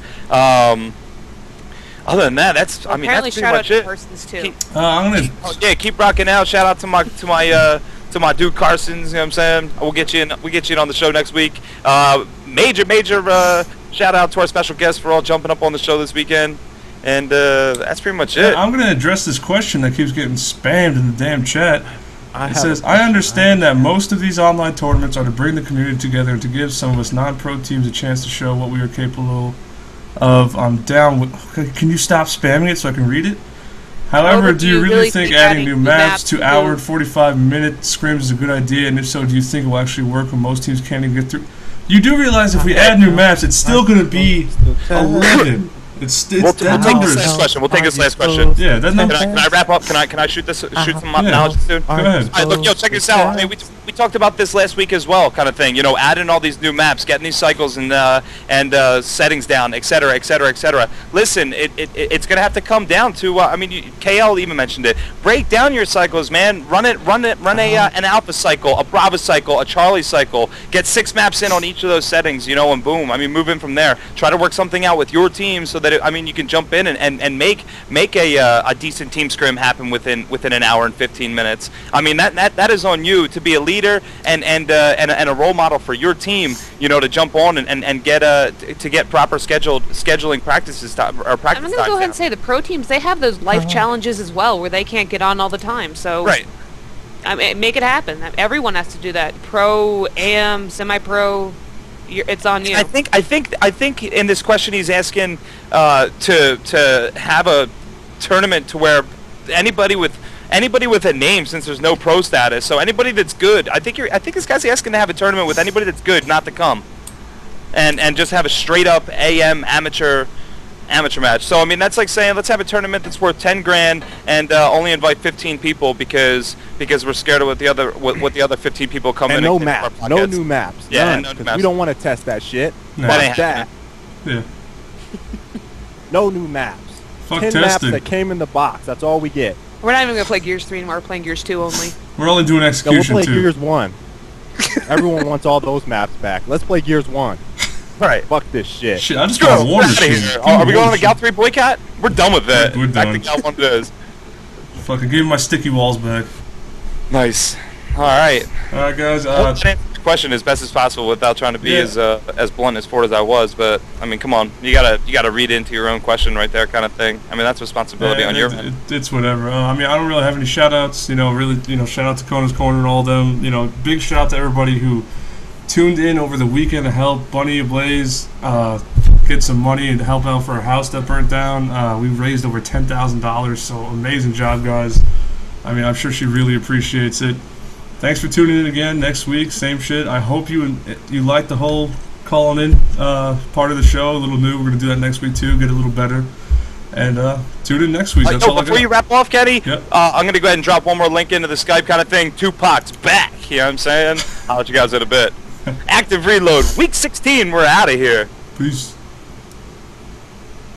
Other than that, that's I mean, that's pretty much it. Persons too. I'm gonna. Keep rocking out. Shout out to my dude Carson's. You know what I'm saying? We'll get you in on the show next week. Major shout out to our special guests for all jumping up on the show this weekend. And that's pretty much it. I'm going to address this question that keeps getting spammed in the damn chat. It says, I understand that most of these online tournaments are to bring the community together and to give some of us non-pro teams a chance to show what we are capable of. I'm down with... Okay, can you stop spamming it so I can read it? However, do you really think adding new maps to hour and 45-minute scrims is a good idea? And if so, do you think it will actually work when most teams can't even get through? You do realize if we add new maps, it's still going to be 11. We'll take this last question. We'll take this last question. Yeah, that's not. Can I wrap up? Can I shoot some knowledge soon? Go ahead. All right, look, yo, check this out. I mean, we talked about this last week as well, kind of thing. You know, adding all these new maps, getting these cycles and settings down, etc., etc., etc. Listen, it's gonna have to come down to. I mean, KL even mentioned it. Break down your cycles, man. Run an Alpha cycle, a Bravo cycle, a Charlie cycle. Get 6 maps in on each of those settings, you know, and boom. I mean, move in from there. Try to work something out with your team so that you can jump in and make a decent team scrim happen within an hour and 15 minutes. I mean, that is on you to be a leader and a role model for your team. You know, to jump on and get to get proper scheduling practices or practice. I'm gonna go ahead and say the pro teams, they have those life challenges as well where they can't get on all the time. So right. I mean, make it happen. Everyone has to do that. Pro, AM, semi-pro. It's on you. I think in this question he's asking to have a tournament to where anybody with a name, since there's no pro status, so anybody that's good. I think this guy's asking to have a tournament with anybody that's good, not to come, and just have a straight up AM amateur match. So I mean, that's like saying let's have a tournament that's worth 10 grand and only invite 15 people because we're scared of what the other 15 people come in. And no maps, no new maps. Yeah, none, and no new maps. We don't want to test that shit. No. Fuck that. Yeah. No new maps. Fuck 10 testing. maps that came in the box. That's all we get. We're not even gonna play Gears 3 anymore. We're playing Gears 2 only. We're only doing execution No, we'll play too. Gears 1. Everyone wants all those maps back. Let's play Gears 1. Right. Fuck this shit. Shit, I just want a war machine. Are we going on the Gal 3 boycott? We're done with that. We're done. Back to Gal 1 it is. Fucking give me my sticky walls back. Nice. All right. All right, guys. Well, answer the question as best as possible without trying to be as blunt as forward as I was, but I mean, come on, you gotta read into your own question right there, kind of thing. I mean, that's responsibility on your end. It's whatever. I mean, I don't really have any shout outs. You know, really, shout out to Conan's Corner and all of them. You know, big shout out to everybody who tuned in over the weekend to help Bunny Blaze get some money and help out for a house that burnt down. We raised over $10,000, so amazing job, guys. I mean, I'm sure she really appreciates it. Thanks for tuning in again. Next week, same shit. I hope you like the whole calling in part of the show. A little new. We're gonna do that next week too. Get a little better. And tune in next week. That's all before you wrap off, Kenny, yep. I'm gonna go ahead and drop one more link into the Skype kind of thing. Tupac's back. You know what I'm saying? I'll let you guys in a bit. Active Reload, week 16. We're out of here. Peace.